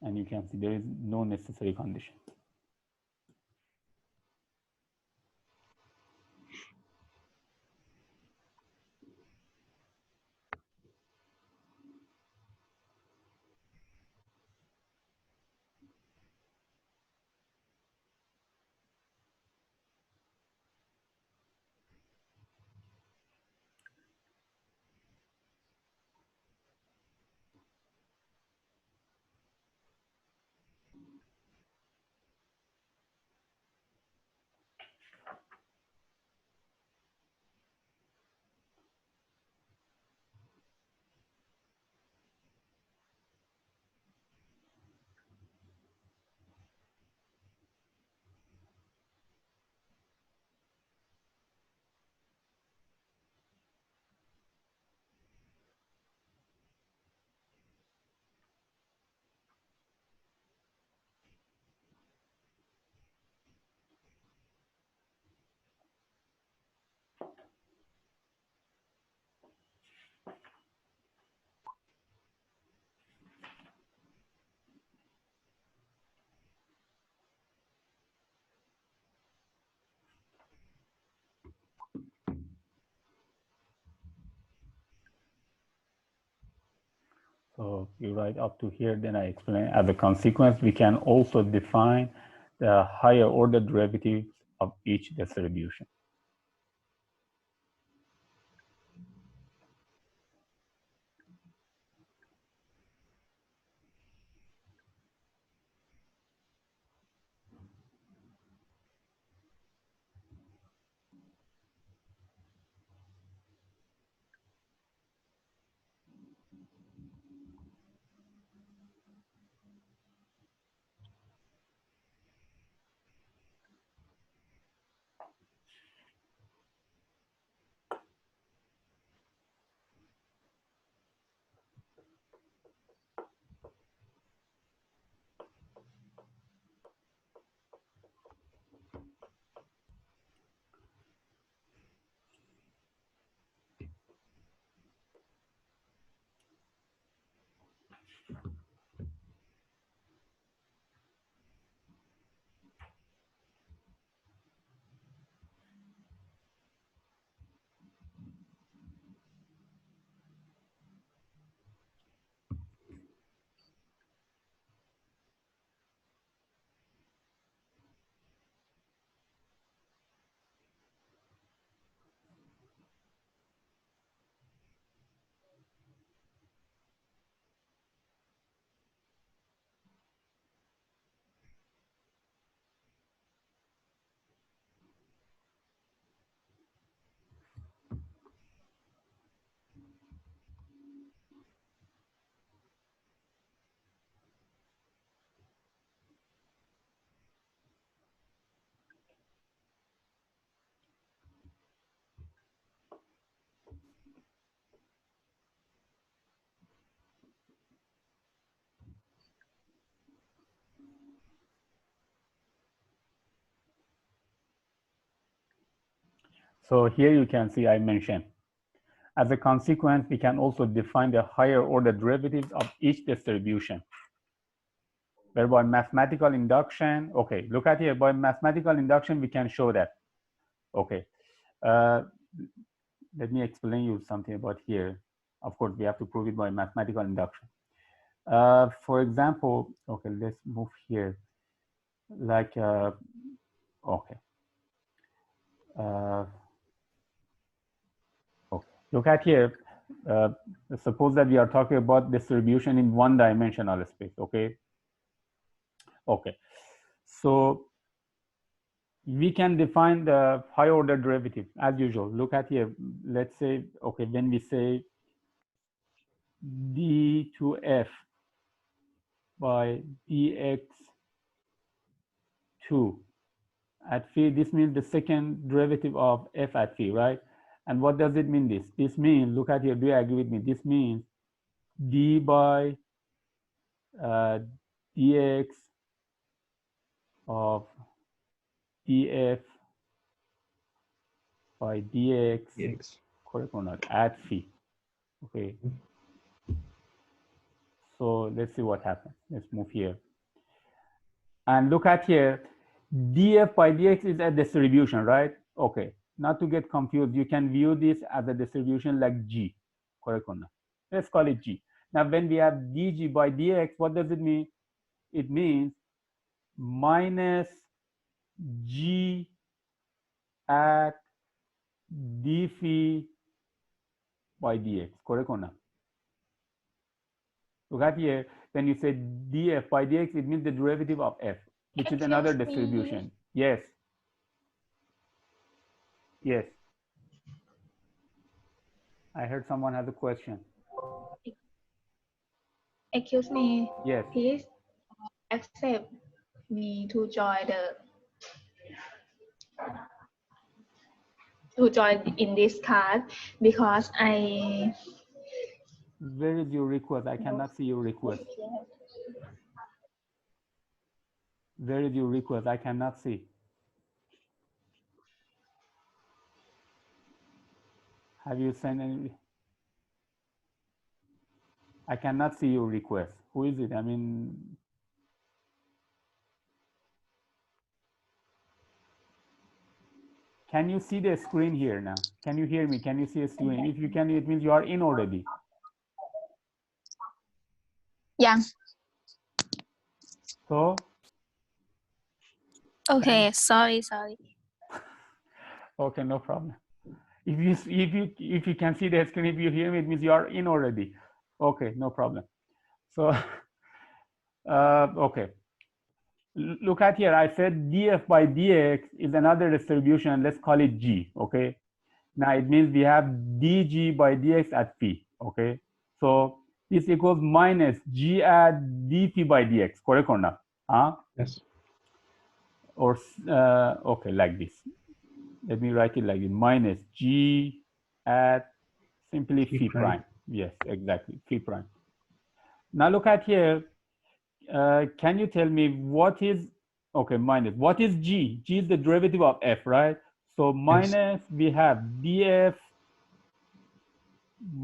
And you can see there is no necessary condition. So you write up to here, then I explain. As a consequence, we can also define the higher order derivatives of each distribution. So here you can see I mentioned, as a consequence, we can also define the higher order derivatives of each distribution. Whereby mathematical induction, okay, look at here, by mathematical induction, we can show that. Okay, let me explain you something about here. Of course, we have to prove it by mathematical induction. For example, okay, let's move here. Like, okay. Okay, look at here. Suppose that we are talking about distribution in one-dimensional space, okay? Okay, so we can define the higher order derivative as usual. Look at here, let's say, okay, when we say d to f by dx2 at phi, this means the second derivative of f at phi, right? And what does it mean this? This means, look at here, do you agree with me? This means d by dx of df by dx, correct or not, at phi. Okay. So let's see what happens. Let's move here. And look at here, df by dx is a distribution, right? Okay. Not to get confused, you can view this as a distribution like g, correct or not? Let's call it g. Now, when we have dg by dx, what does it mean? It means minus g at d phi by dx, correct or not? Look at here, when you say df by dx, it means the derivative of f, which is another distribution. Yes. Yes. I heard someone has a question. Excuse me. Yes. Please accept me to join in this class because I. Where is your request? I cannot see your request. Where is your request? I cannot see. Have you sent any? I cannot see your request. Who is it? I mean, can you see the screen here now? Can you hear me? Can you see a screen? If you can, it means you are in already. ยัง So okay sorry okay, no problem. If you can see the screen, if you hear me, it means you are in already. Okay, no problem. So okay, look at here. I said df by dx is another distribution. Let's call it g. Okay, now it means we have dg by dx at phi. Okay, so this equals minus g at dphi by dx. Correct or not? Yes. Or okay, like this. Let me write it like this: minus g at simply Phi phi prime. prime. Yes, exactly, phi prime. Now look at here. Can you tell me what is, okay, minus, what is g? G is the derivative of f, right? So minus, we have df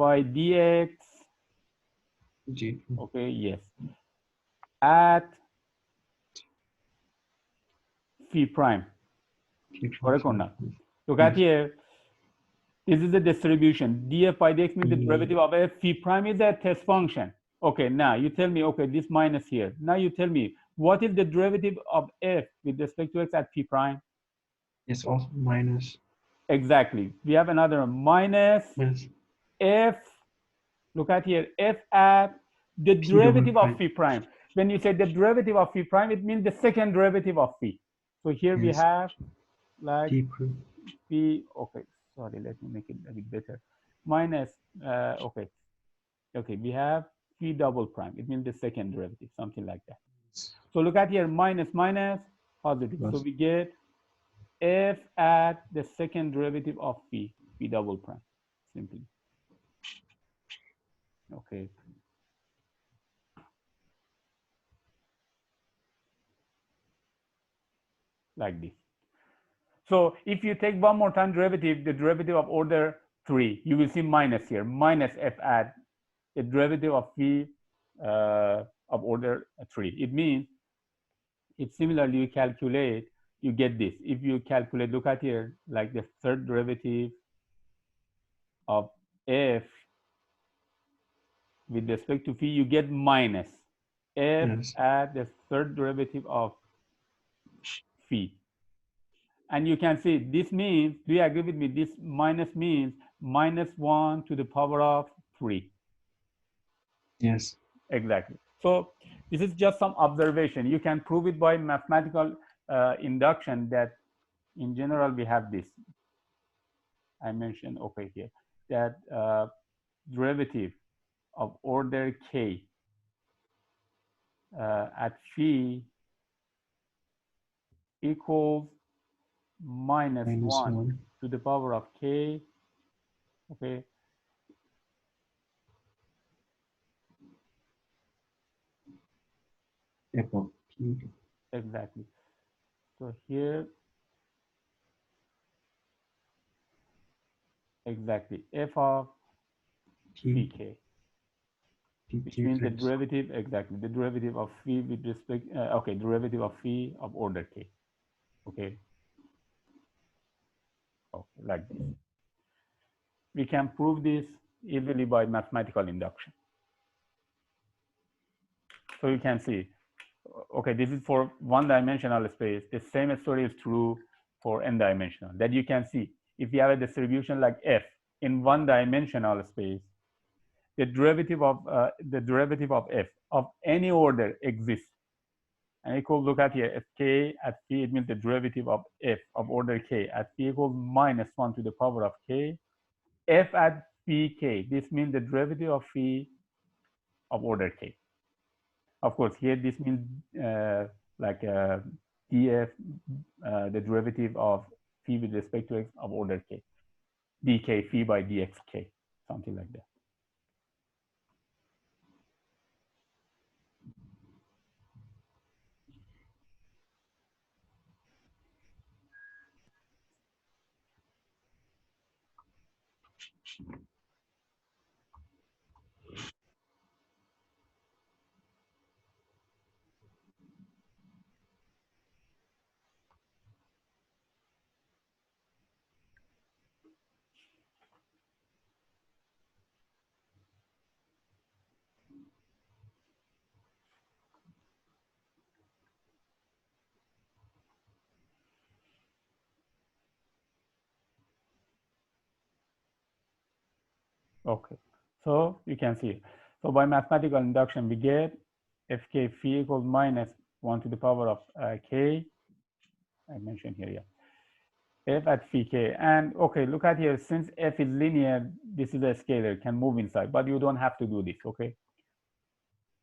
by dx, G. okay, yes, at phi prime. Phi prime. Correct or not? Look at here. This is the distribution. df by dx means the derivative of f. Phi prime is a test function. Okay, now you tell me, okay, this minus here. Now you tell me, what is the derivative of f with respect to x at phi prime? Yes, also minus. Exactly. We have another one, minus f, look at here, f at the derivative of phi prime. When you say the derivative of phi prime, it means the second derivative of phi. So here we have like phi, okay, sorry, let me make it a bit better. Minus, okay, we have phi double prime. It means the second derivative, something like that. So look at here, minus, minus, positive. So we get f at the second derivative of phi double prime, simply. Okay. Like this. So if you take one more time derivative, the derivative of order 3, you will see minus here, minus f at the derivative of phi of order 3. It means if similarly you calculate, you get this. If you calculate, look at here, like the third derivative of f with respect to phi, you get minus f at the third derivative of phi. And you can see this means, do you agree with me? This minus means minus 1 to the power of 3. Yes. Exactly. So this is just some observation. You can prove it by mathematical induction that in general we have this. I mentioned, okay, here, that derivative of order k at phi equals minus 1 to the power of k, okay, F of P. exactly. So here, exactly, f of pk, which means the derivative, exactly, the derivative of phi with respect, okay, derivative of phi of order k, okay, like this. We can prove this easily by mathematical induction. So you can see, okay, this is for one-dimensional space. The same story is true for n-dimensional. That you can see, if you have a distribution like f in one-dimensional space, the derivative of f of any order exists. And equal, look at here, f k at phi, it means the derivative of f of order k at phi equals minus 1 to the power of k. F at phi k, this means the derivative of phi of order k. Of course, here this means like df, the derivative of phi with respect to x of order k, dk phi by dxk, something like that. Okay, so you can see. So by mathematical induction, we get fk phi equals minus 1 to the power of k. I mentioned here, yeah. F at phi k. And okay, look at here. Since f is linear, this is a scalar, can move inside, but you don't have to do this, okay?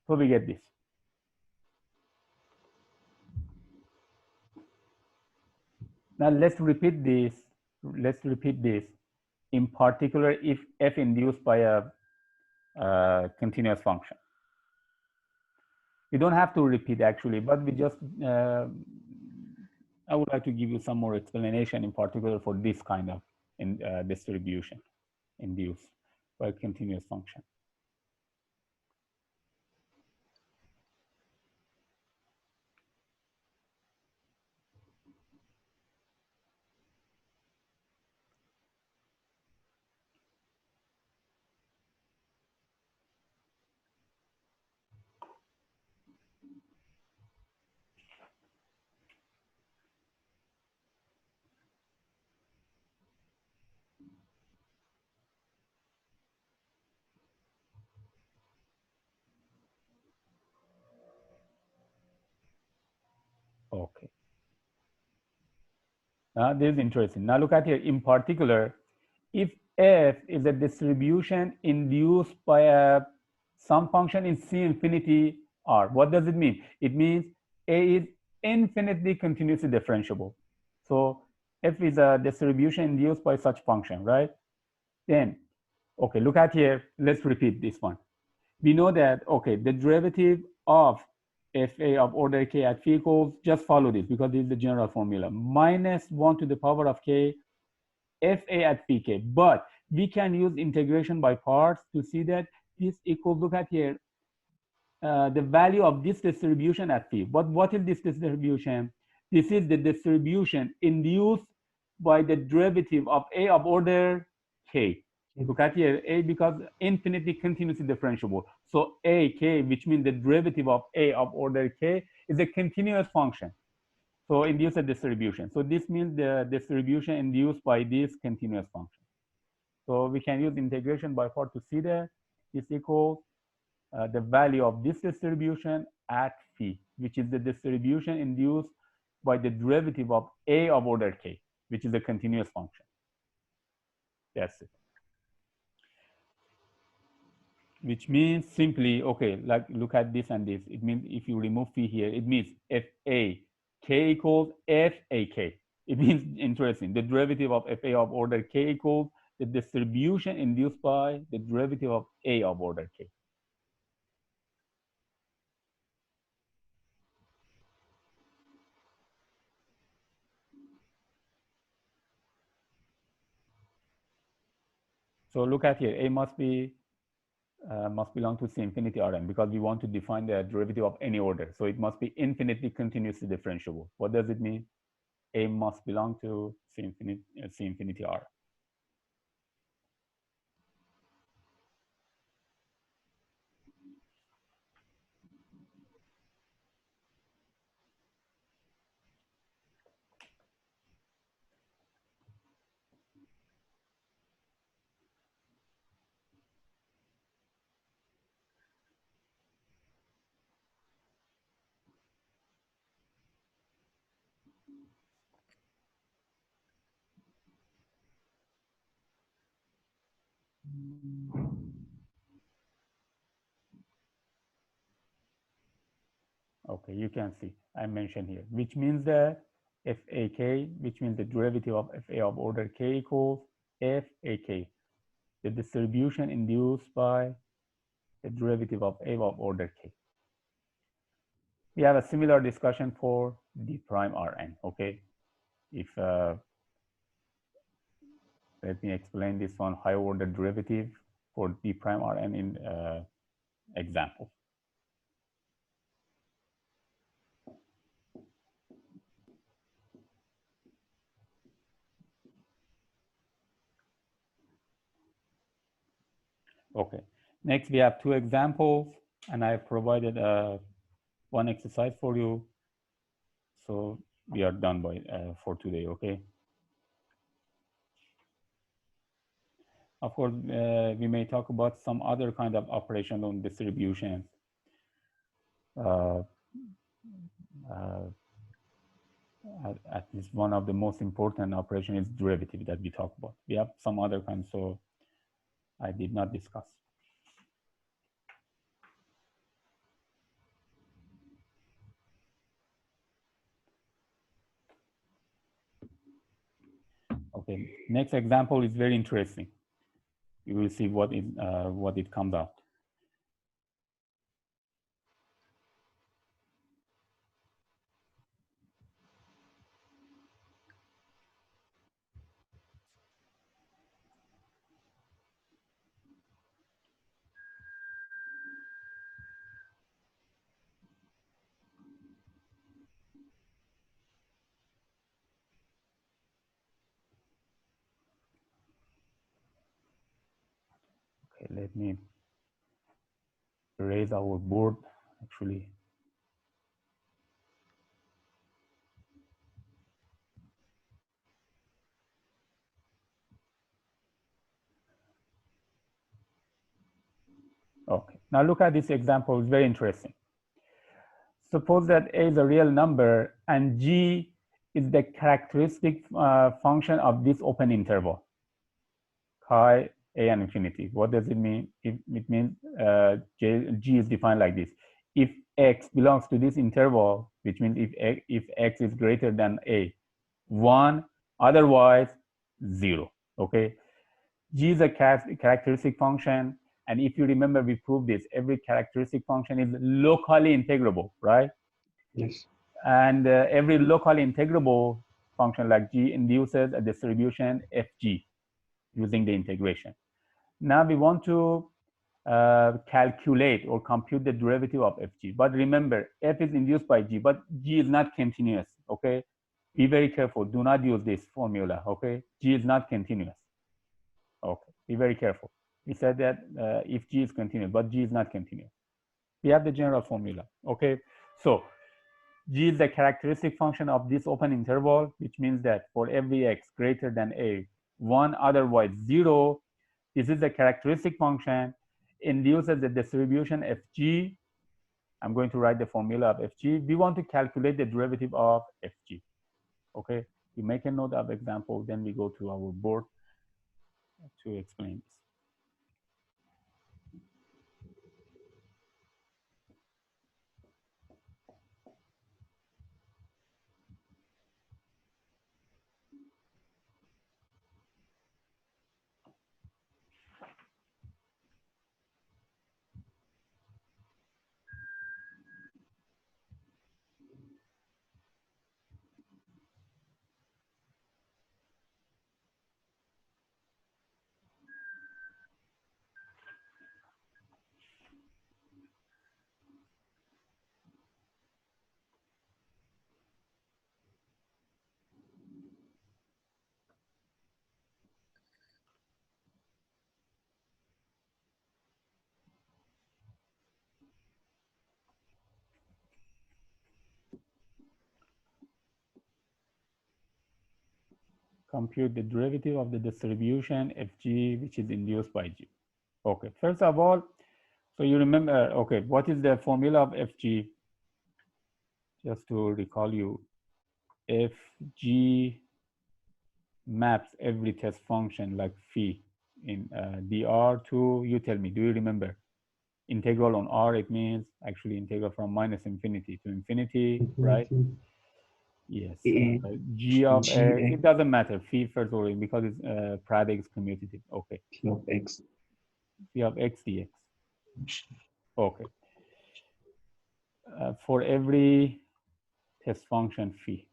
So we get this. Now let's repeat this. Let's repeat this. In particular, if f induced by a continuous function. We don't have to repeat actually, but we just, I would like to give you some more explanation in particular for this kind of distribution induced by a continuous function. Okay. Now this is interesting. Now look at here. In particular, if f is a distribution induced by some function in C infinity R, what does it mean? It means A is infinitely continuously differentiable. So f is a distribution induced by such function, right? Then, okay, look at here. Let's repeat this one. We know that, okay, the derivative of fa of order k at phi equals, just follow this because this is the general formula, minus 1 to the power of k fa at phi k. But we can use integration by parts to see that this equals, look at here, the value of this distribution at phi. But what is this distribution? This is the distribution induced by the derivative of a of order k. Look at here, a because infinitely continuously differentiable. So a k, which means the derivative of a of order k, is a continuous function. So induce a distribution. So this means the distribution induced by this continuous function. So we can use integration by part to see that this equals the value of this distribution at phi, which is the distribution induced by the derivative of a of order k, which is a continuous function. That's it. Which means simply, okay, like look at this and this. It means if you remove phi here, it means fa k equals f a k. It means, interesting, the derivative of fa of order k equals the distribution induced by the derivative of a of order k. So look at here, a must belong to C infinity Rn because we want to define the derivative of any order. So it must be infinitely continuously differentiable. What does it mean? A must belong to C infinity R. Okay, you can see I mentioned here, which means that FAK, which means the derivative of FA of order K equals FAK, the distribution induced by the derivative of A of order K. We have a similar discussion for D prime Rn, okay? If, let me explain this one, higher order derivative for D prime Rn in example. Okay, next we have two examples, and I have provided one exercise for you. So we are done by for today, okay? Of course, we may talk about some other kind of operation on distribution. At least one of the most important operation is derivative that we talk about. We have some other kinds, so I did not discuss. Okay, next example is very interesting. You will see what it comes out. Okay, let me erase our board actually. Okay, now look at this example, it's very interesting. Suppose that A is a real number and G is the characteristic function of this open interval, chi A and infinity. What does it mean? It means G is defined like this. If X belongs to this interval, which means if X is greater than A, 1, otherwise 0, okay? G is a characteristic function, and if you remember, we proved this, every characteristic function is locally integrable, right? Yes. And every locally integrable function like G induces a distribution Fg using the integration. Now we want to calculate or compute the derivative of Fg. But remember, F is induced by G, but G is not continuous, okay? Be very careful, do not use this formula, okay? G is not continuous. Okay, be very careful. We said that if G is continuous, but G is not continuous. We have the general formula, okay? So G is the characteristic function of this open interval, which means that for every X greater than A, 1, otherwise 0, this is the characteristic function, induces the distribution Fg. I'm going to write the formula of Fg. We want to calculate the derivative of Fg, okay? We make a note of example, then we go to our board to explain this. Compute the derivative of the distribution Fg, which is induced by G. Okay, first of all, so you remember, okay, what is the formula of Fg? Just to recall you, Fg maps every test function like phi in dr to, you tell me, do you remember? Integral on R, it means actually integral from minus infinity to infinity, right? Yes, G of X, it doesn't matter, phi first order, because it's product is commutative. Okay. P of X. Phi of X dx. Okay. For every test function phi,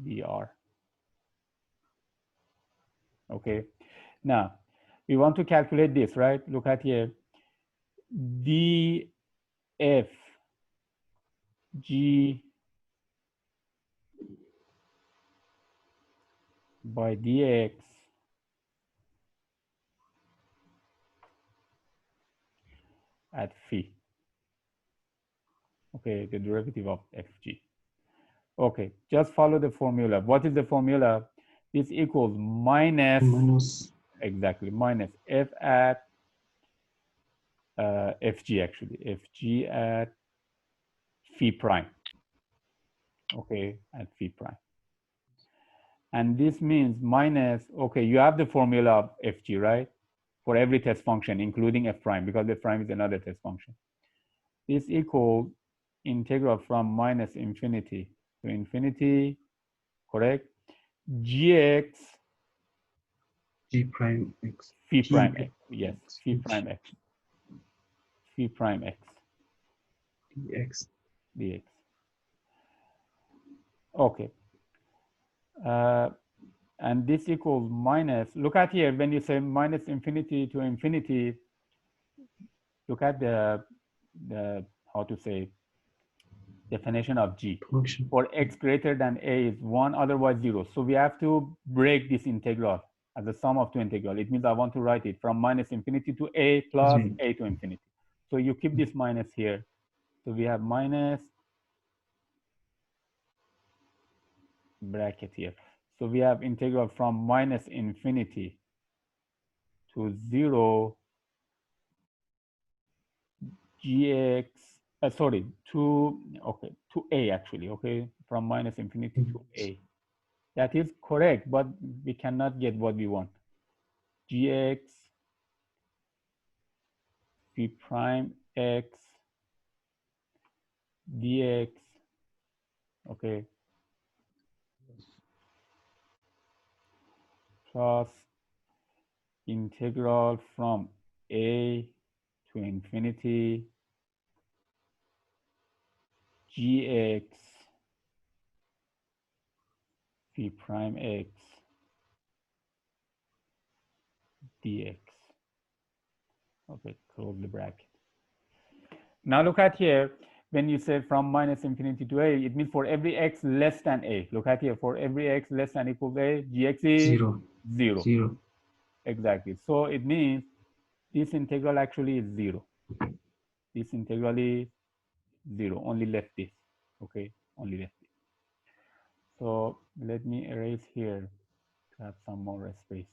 dr. Okay. Now, we want to calculate this, right? Look at here. df G by dx at phi. Okay, the derivative of Fg. Okay, just follow the formula. What is the formula? This equals minus, minus exactly, minus f at fg, actually, fg at phi prime, okay, at phi prime. And this means minus, okay, you have the formula of fg, right? For every test function, including f prime, because f prime is another test function. This equals integral from minus infinity to infinity, correct? Gx g prime x. phi P prime x, yes, x, phi prime x, phi prime x dx. dx. Okay. And this equals minus, look at here, when you say minus infinity to infinity, look at the how to say, definition of g. Function. For x greater than a is 1, otherwise 0. So we have to break this integral as a sum of two integral. It means I want to write it from minus infinity to a plus a to infinity. So you keep this minus here. So we have minus bracket here. So we have integral from minus infinity to 0 gx, sorry, to a, actually, okay, from minus infinity to a. That is correct, but we cannot get what we want. Gx phi prime x dx, okay, plus integral from a to infinity gx phi prime x dx. Okay, close the bracket. Now look at here, when you say from minus infinity to a, it means for every x less than a. Look at here, for every x less than equal to a, gx is 0. 0. 0. Exactly. So it means this integral actually is 0. This integral is 0, only left this, okay, only left this. So let me erase here to have some more space.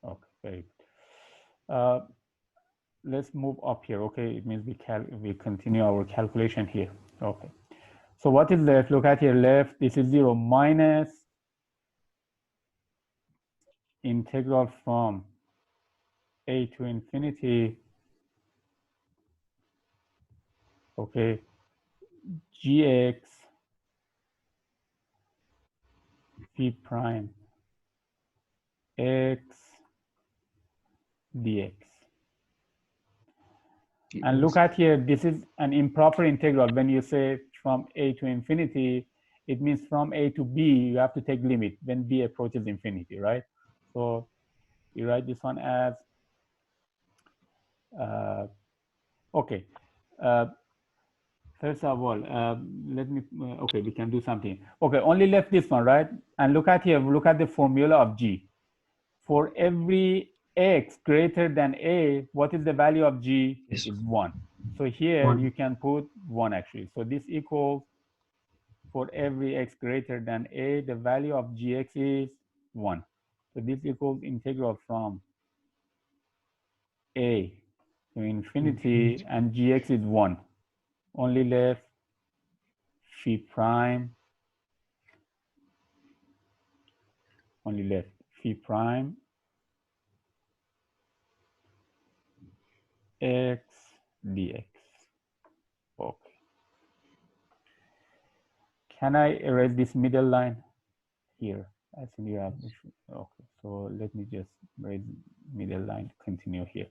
Okay, very good. Let's move up here. Okay, it means we continue our calculation here. Okay, so what is left? Look at here, left. This is 0 minus integral from a to infinity. Okay, gx phi prime x dx. And look at here, this is an improper integral. When you say from a to infinity, it means from a to b, you have to take limit when b approaches infinity, right? So you write this one as, okay. First of all, let me, okay, we can do something. Okay, only left this one, right? And look at here, look at the formula of g. For every x greater than a, what is the value of g? Yes. Is 1. So here 1. you can put 1 actually. So this equals, for every x greater than a, the value of gx is 1. So this equals integral from a to infinity, and gx is 1. Only left phi prime only left phi prime x dx. Okay. Can I erase this middle line here? I think you have, okay. So let me just erase middle line, continue here.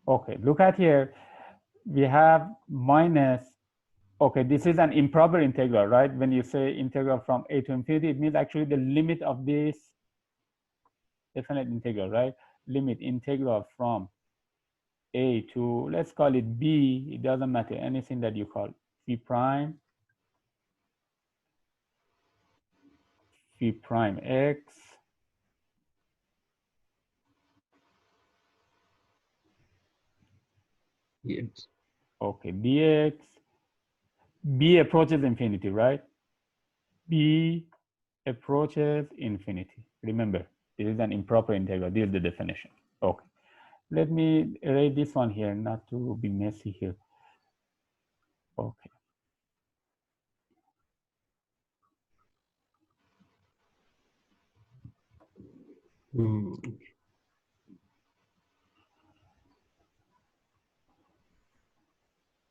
Okay, look at here. We have minus, okay, this is an improper integral, right? When you say integral from a to infinity, it means actually the limit of this definite integral, right? Limit integral from a to, let's call it b, it doesn't matter, anything that you call phi prime x dx. okay, dx. B approaches infinity, right? B approaches infinity. Remember, this is an improper integral. This is the definition. Okay. Let me erase this one here, not to be messy here. Okay.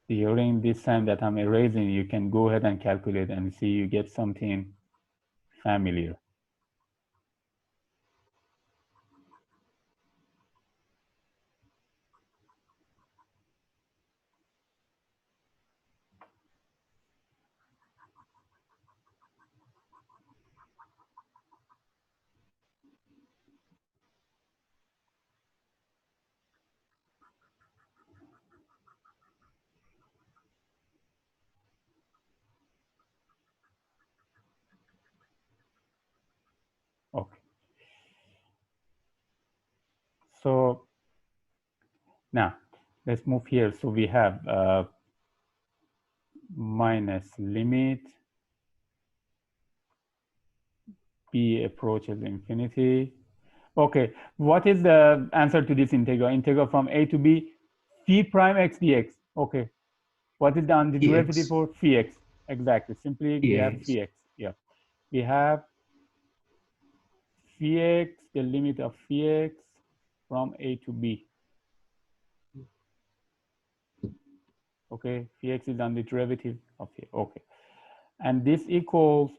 During this time that I'm erasing, you can go ahead and calculate and see you get something familiar. Okay. So now let's move here. So we have minus limit b approaches infinity. Okay, what is the answer to this integral? Integral from a to b, phi prime x dx. Okay, what is the antiderivative for phi x? Exactly, simply we have phi x. Yeah, we have phi x, the limit of phi x from a to b. Okay, phi x is on the derivative of here. Okay, and this equals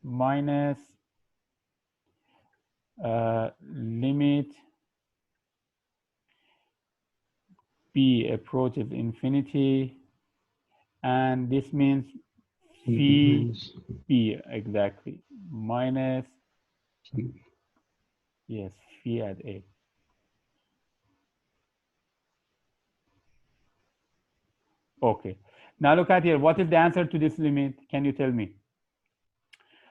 minus limit b approaches infinity, and this means phi b, exactly, minus yes, phi at a. Okay, now look at here. What is the answer to this limit? Can you tell me?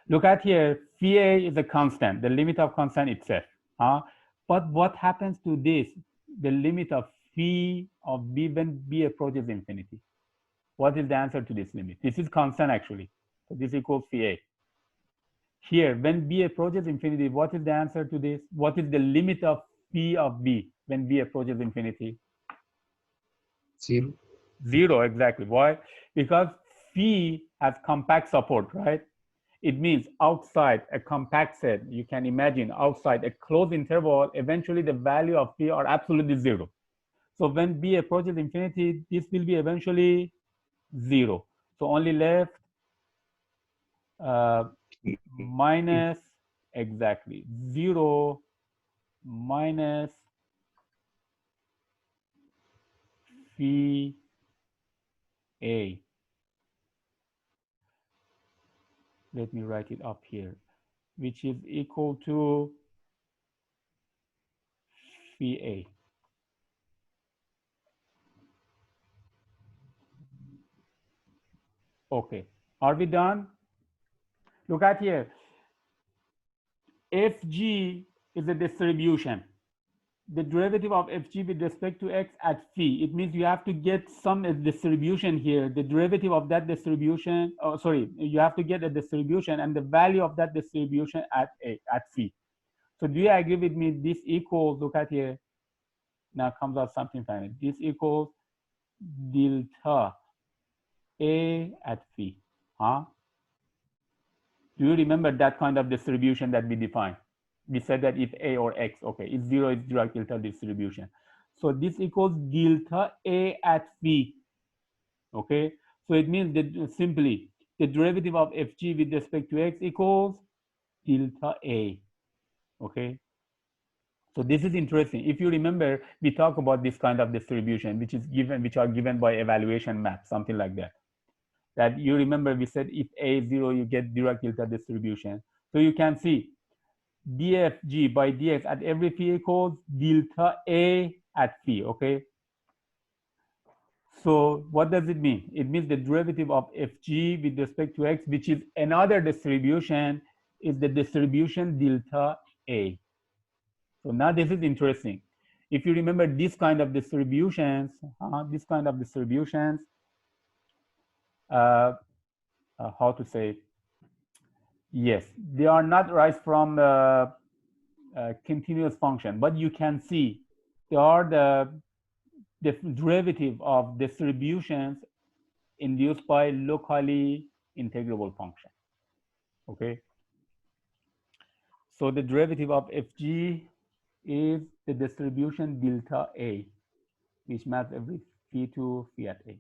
Look at here. Phi a is a constant, the limit of constant itself. But what happens to this? The limit of phi of b when b approaches infinity. What is the answer to this limit? This is constant actually. So this equals phi a. Here, when b approaches infinity, what is the answer to this? What is the limit of phi of b when b approaches infinity? 0. 0, exactly. Why? Because phi has compact support, right? It means outside a compact set, you can imagine outside a closed interval, eventually the value of phi are absolutely 0. So when b approaches infinity, this will be eventually 0. So only left minus, exactly, 0 minus phi a. Let me write it up here. which is equal to phi A. Okay, are we done? Look at here. Fg is a distribution. The derivative of Fg with respect to x at phi. It means you have to get some distribution here. The derivative of that distribution, oh, sorry, you have to get a distribution and the value of that distribution at phi. So do you agree with me? This equals, look at here, now comes out something funny. This equals delta A at phi. Huh? Do you remember that kind of distribution that we defined? We said that if A or X, okay, if 0 is Dirac delta distribution. So this equals delta A at phi. Okay, so it means that simply the derivative of Fg with respect to X equals delta A. Okay, so this is interesting. If you remember, we talk about this kind of distribution, which are given by evaluation map, something like that. That you remember we said if A is 0, you get Dirac delta distribution. So you can see dfg by dx at every phi equals delta A at phi, okay? So what does it mean? It means the derivative of fg with respect to x, which is another distribution, is the distribution delta A. So now this is interesting. If you remember this kind of distributions, how to say, yes, they are not rise from continuous function, but you can see they are the derivative of distributions induced by locally integrable function. Okay, so the derivative of fg is the distribution delta A, which maps every phi to phi at A.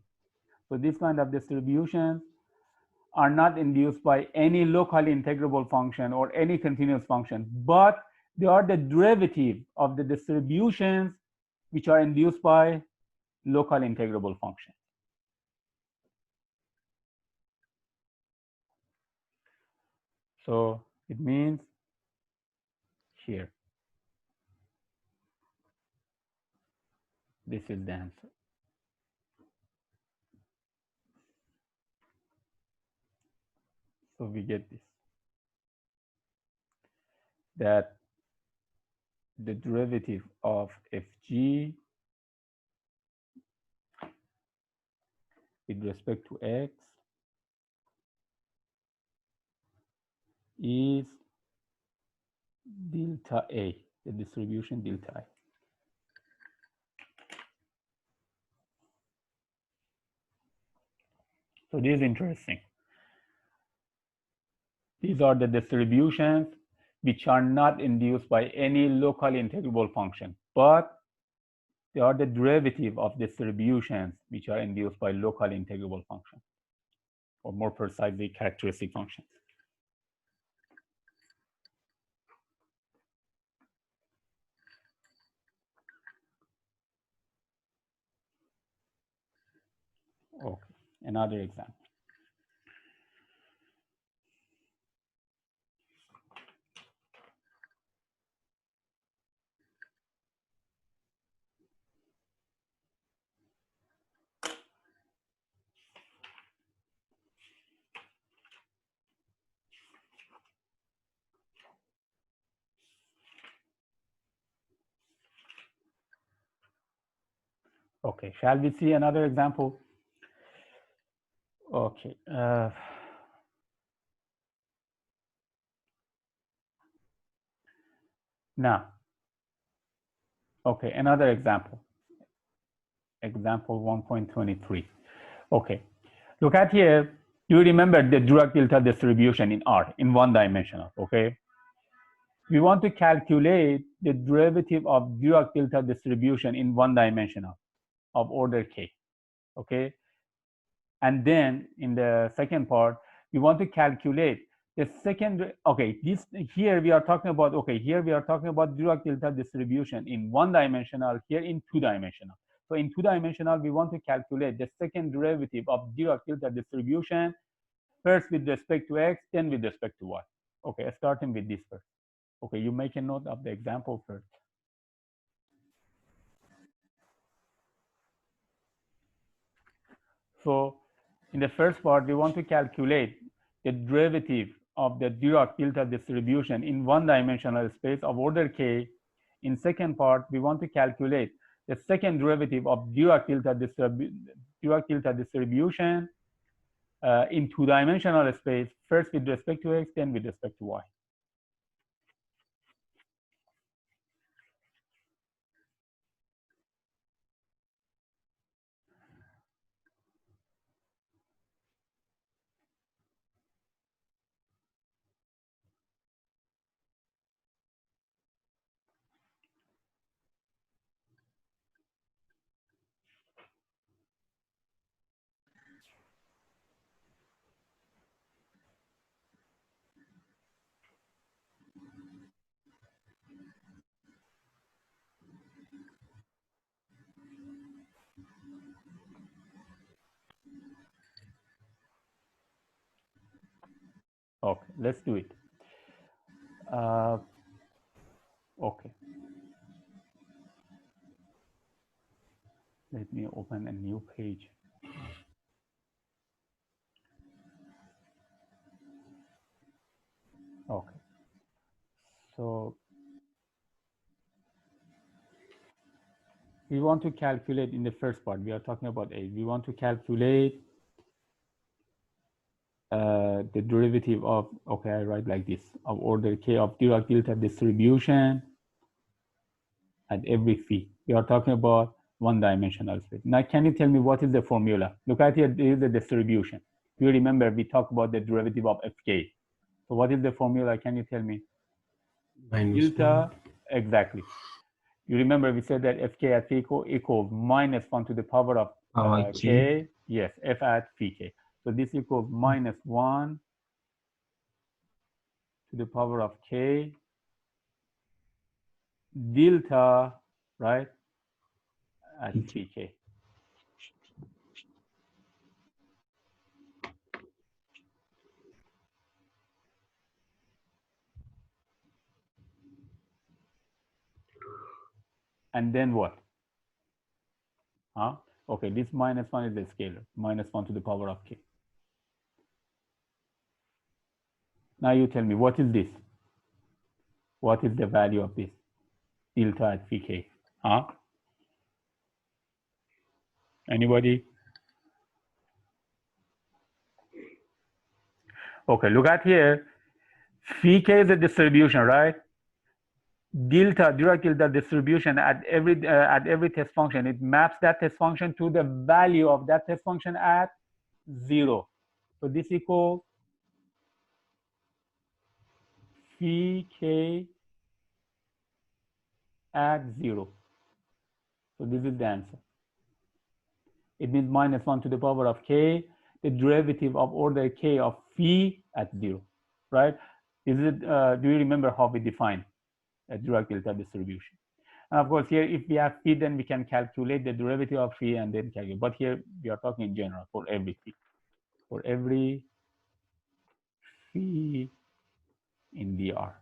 So this kind of distributions are not induced by any locally integrable function or any continuous function, but they are the derivative of the distributions which are induced by local integrable function. So it means here, this is the answer. So we get this, that the derivative of fg with respect to x is delta A, the distribution delta A. So this is interesting. These are the distributions which are not induced by any locally integrable function, but they are the derivative of distributions which are induced by locally integrable functions, or more precisely, characteristic functions. Okay, another example. Okay, shall we see another example? Okay. Now, okay, another example. Example 1.23. Okay, look at here. You remember the Dirac delta distribution in R in one dimensional, okay? We want to calculate the derivative of Dirac delta distribution in one dimensional of order k, okay? And then in the second part, we want to calculate the second, okay, this here we are talking about, okay, here we are talking about Dirac delta distribution in one dimensional, here in two dimensional. So in two dimensional, we want to calculate the second derivative of Dirac delta distribution, first with respect to x, then with respect to y. Okay, starting with this first. Okay, you make a note of the example first. So in the first part, we want to calculate the derivative of the Dirac delta distribution in one-dimensional space of order k. In second part, we want to calculate the second derivative of Dirac delta distribution in two-dimensional space, first with respect to x, then with respect to y. Okay, let's do it. Okay. Let me open a new page. Okay. So we want to calculate in the first part, we are talking about A. We want to calculate the derivative of, okay, I write like this, of order k of Dirac delta distribution at every phi. We are talking about one-dimensional space. Now, can you tell me what is the formula? Look at here, this is the distribution. You remember we talked about the derivative of fk. So what is the formula? Can you tell me? Minus Delta, 1. exactly. You remember we said that fk at phi equals minus 1 to the power of k. Yes, f at phi k. So this equals minus 1 to the power of k delta, right, at phi k. And then what? Huh? Okay, this minus 1 is the scalar, minus 1 to the power of k. Now you tell me, what is this? What is the value of this? Delta at phi k. Huh? Anybody? Okay, look at here. Phi k is a distribution, right? Delta, Dirac delta distribution at every test function, it maps that test function to the value of that test function at 0. So this equals phi k at 0. So this is the answer. It means minus 1 to the power of k, the derivative of order k of phi at 0, right? Is it? Do you remember how we define a Dirac delta distribution? And of course, here, if we have phi, then we can calculate the derivative of phi and then calculate. But here, we are talking in general for every phi. For every phi in DR.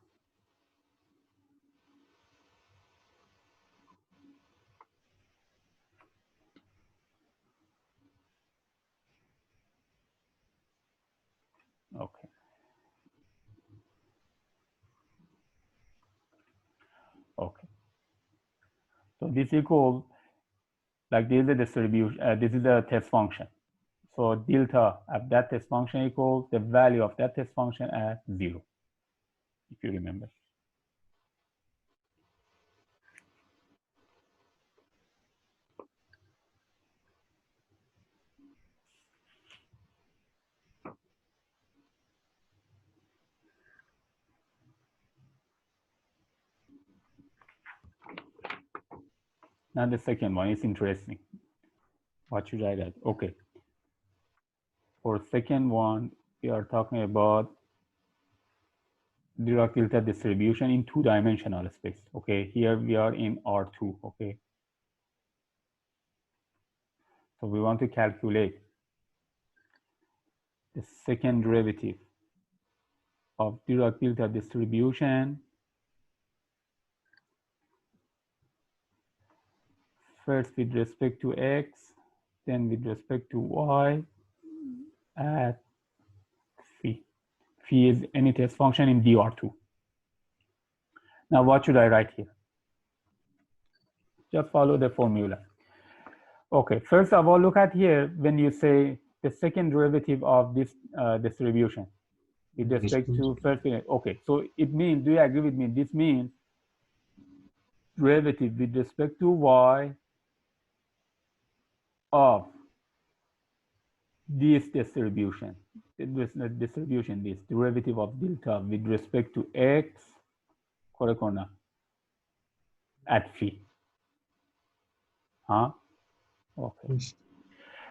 Okay. Okay. So this equals, like this is the distribution, this is the test function. So delta of that test function equals the value of that test function at 0, if you remember. Now the second one is interesting. What should I write? Okay. For second one, we are talking about Dirac delta distribution in two-dimensional space. Okay, here we are in R2. Okay. So we want to calculate the second derivative of Dirac delta distribution first with respect to x, then with respect to y at phi. Phi is any test function in DR2. Now what should I write here? Just follow the formula. Okay, first of all, look at here when you say the second derivative of this distribution with respect to first. Okay, so it means, do you agree with me? This means derivative with respect to y of this distribution. This distribution, this derivative of delta with respect to x, correct or not? At phi. Huh? Okay.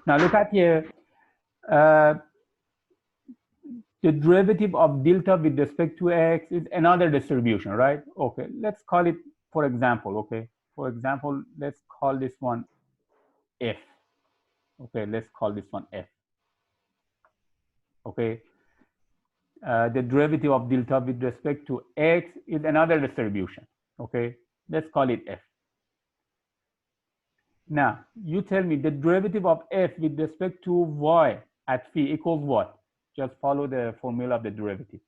Now look at here. The derivative of delta with respect to x is another distribution, right? Okay, let's call it, for example, okay? For example, let's call this one f. Okay, let's call this one f. Okay, the derivative of delta with respect to x is another distribution. Okay, let's call it f. Now, you tell me the derivative of f with respect to y at phi equals what? Just follow the formula of the derivative.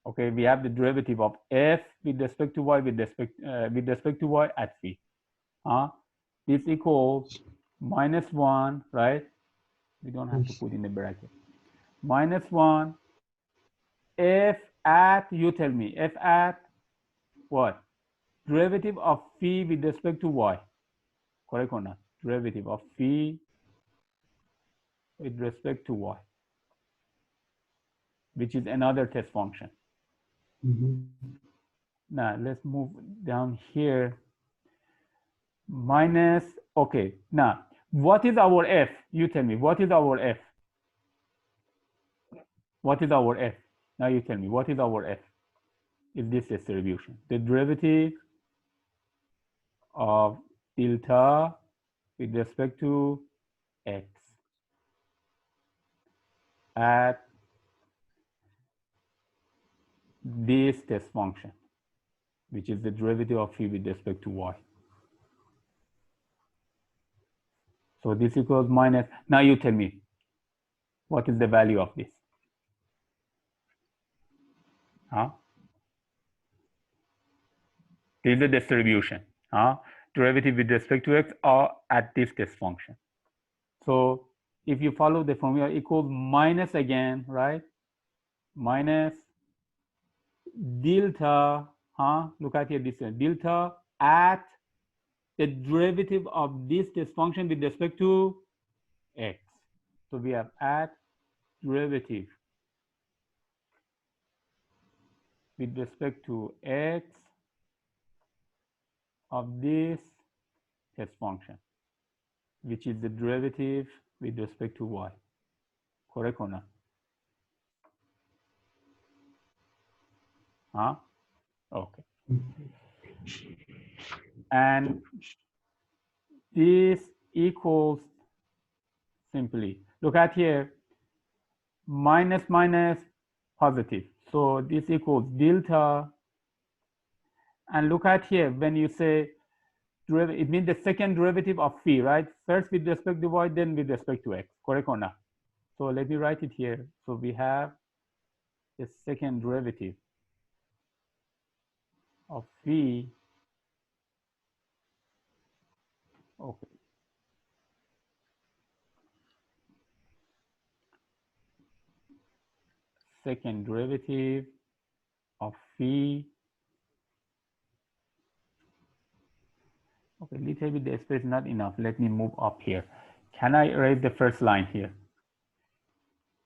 Okay, we have the derivative of f with respect to y with respect to y at phi. This equals -1, right? We don't have to put in the bracket. -1 f at, you tell me, f at what? Derivative of phi with respect to y. Correct or not? Derivative of phi with respect to y, which is another test function. Now let's move down here. Minus, okay. Now, what is our f? You tell me, what is our f? What is our f? Now you tell me, what is our f? Is this distribution? The derivative of delta with respect to x at this test function, which is the derivative of phi with respect to y. So this equals minus, now you tell me, what is the value of this? This is the distribution. Derivative with respect to x or at this test function. So if you follow the formula, equals minus again, right? Minus delta, look at here, this delta at the derivative of this test function with respect to x. So we have at derivative with respect to x of this test function, which is the derivative with respect to y. Correct or not? Okay. And this equals, simply, look at here, minus minus positive. So this equals delta. And look at here, when you say derivative, it means the second derivative of phi, right? First with respect to y, then with respect to x. Correct or not? So let me write it here. So we have the second derivative of phi. Okay. Second derivative of phi. Okay, little bit the space not enough. Let me move up here. Can I erase the first line here?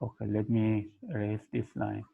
Okay, let me erase this line.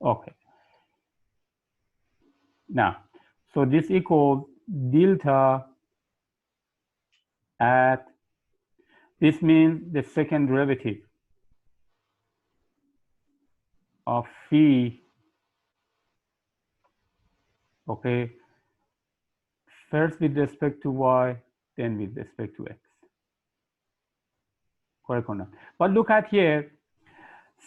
Okay. Now, so this equals delta at, this means the second derivative of phi, okay, first with respect to y, then with respect to x. Correct or not? But look at here,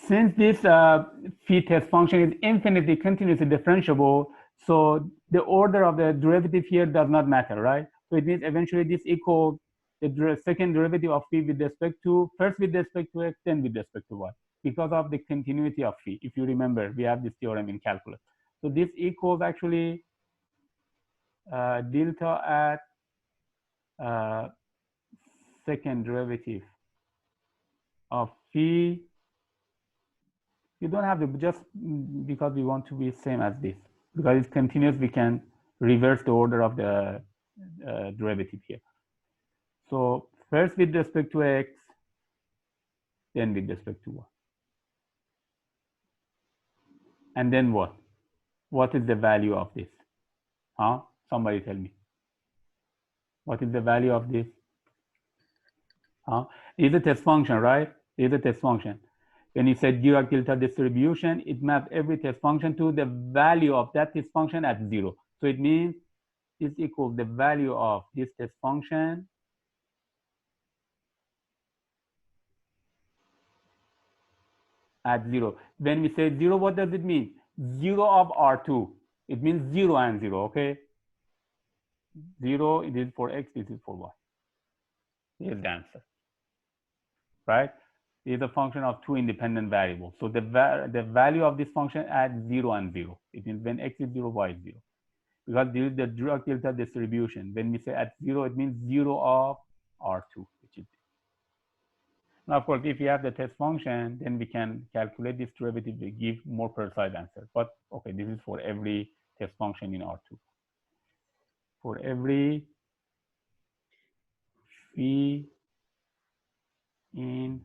since this phi test function is infinitely continuously differentiable, so the order of the derivative here does not matter, right? So it means eventually this equals the second derivative of phi with respect to, first with respect to x, then with respect to y, because of the continuity of phi. If you remember, we have this theorem in calculus. So this equals actually delta at second derivative of phi. You don't have to, just because we want to be same as this. Because it's continuous, we can reverse the order of the derivative here. So first with respect to x, then with respect to y. And then what? What is the value of this? Huh? Somebody tell me. What is the value of this? Huh? It's a test function, right? It's a test function. When you said Dirac delta distribution, it maps every test function to the value of that test function at 0. So it means this equals the value of this test function at 0. When we say 0, what does it mean? 0 of R2. It means 0 and 0, okay? 0, it is for x, this is for y. Here's the answer, right? It is a function of two independent variables. So the value of this function at 0 and 0. It means when x is 0, y is 0. Because this is the Dirac delta distribution. When we say at 0, it means 0 of R2, which is. Now, of course, if you have the test function, then we can calculate this derivative to give more precise answer. But okay, this is for every test function in R2. For every phi in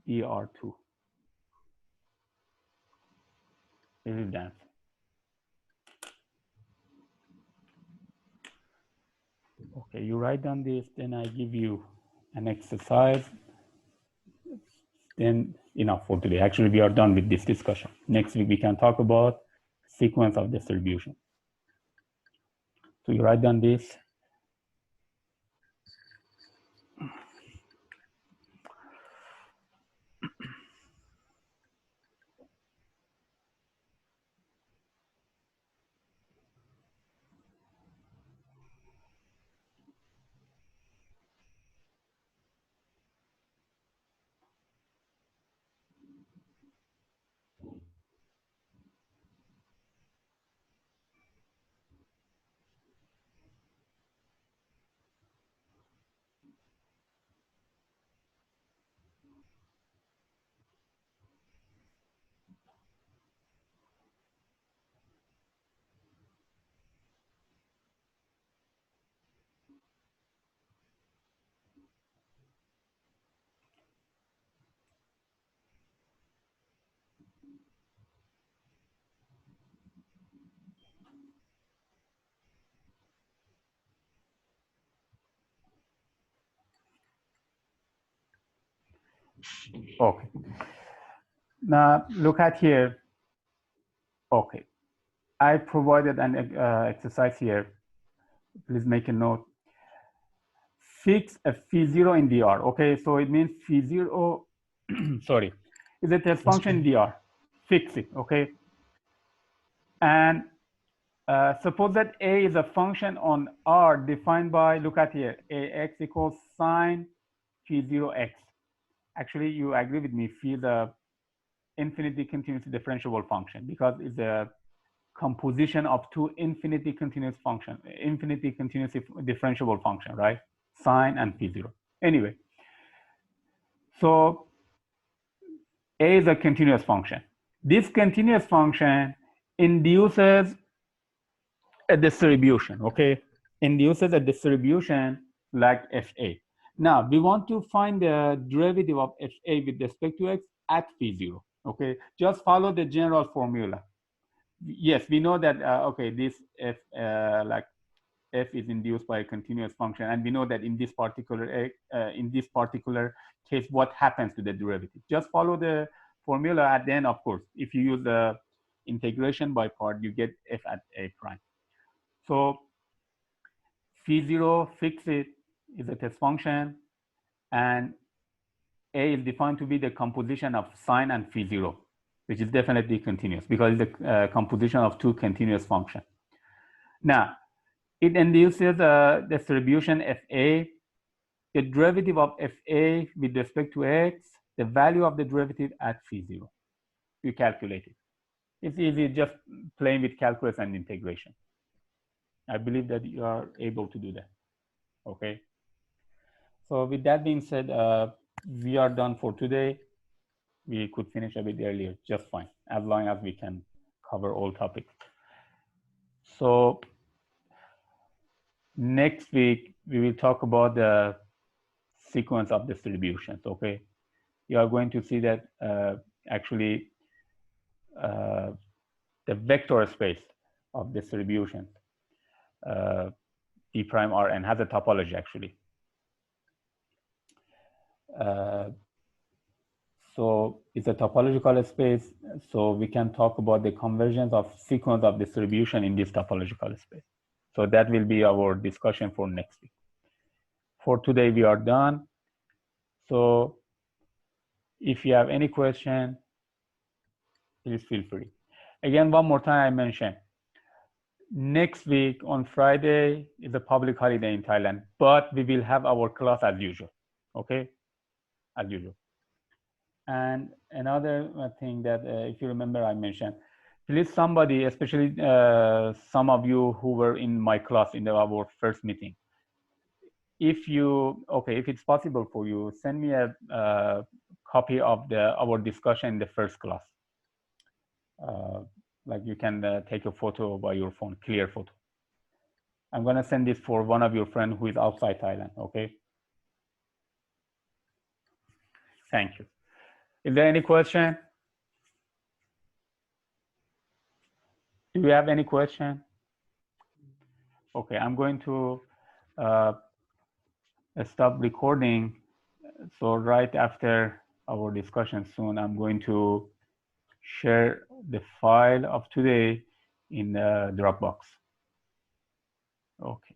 dr2. This is the answer. Okay, you write down this, then I give you an exercise. Then enough for today. Actually, we are done with this discussion. Next week, we can talk about sequence of distribution. So you write down this. Okay. Now look at here. Okay. I provided an exercise here. Please make a note. Fix a phi 0 in dr. Okay, so it means phi 0, sorry, is a test function in dr. Fix it, okay? And suppose that a is a function on R defined by, look at here, ax equals sine phi 0 x. Actually, you agree with me, phi is a infinitely continuous differentiable function because it's a composition of two infinitely continuous function, infinitely continuous differentiable function, right? Sine and phi 0. Anyway, so a is a continuous function. This continuous function induces a distribution, okay? Induces a distribution like fa. Now, we want to find the derivative of fa with respect to x at phi 0. Okay, just follow the general formula. Yes, we know that, okay, this f, like f is induced by a continuous function, and we know that in this particular case, what happens to the derivative. Just follow the formula at the end. Of course, if you use the integration by part, you get f at a prime. So phi0 fixed is a test function, and a is defined to be the composition of sine and phi0, which is definitely continuous because it's the composition of two continuous functions. Now, it induces a distribution fa. The derivative of fa with respect to x, the value of the derivative at phi0. You calculate it. It's easy, just playing with calculus and integration. I believe that you are able to do that. Okay. So with that being said, we are done for today. We could finish a bit earlier, just fine, as long as we can cover all topics. So next week, we will talk about the sequence of distributions, okay? You are going to see that actually the vector space of distribution, D prime Rn, has a topology actually. So it's a topological space, so we can talk about the convergence of sequence of distribution in this topological space. So that will be our discussion for next week. For today, we are done. So if you have any question, please feel free. Again, one more time I mentioned, next week on Friday is a public holiday in Thailand, but we will have our class as usual, okay? As usual. And another thing that, if you remember, I mentioned, please somebody, especially some of you who were in my class in our first meeting, if you, okay, if it's possible for you, send me a copy of our discussion in the first class. Like you can take a photo by your phone, clear photo. I'm gonna send this for one of your friends who is outside Thailand, okay? Thank you. Is there any question? Do you have any question? Okay, I'm going to stop recording. So right after our discussion soon, I'm going to share the file of today in Dropbox. Okay.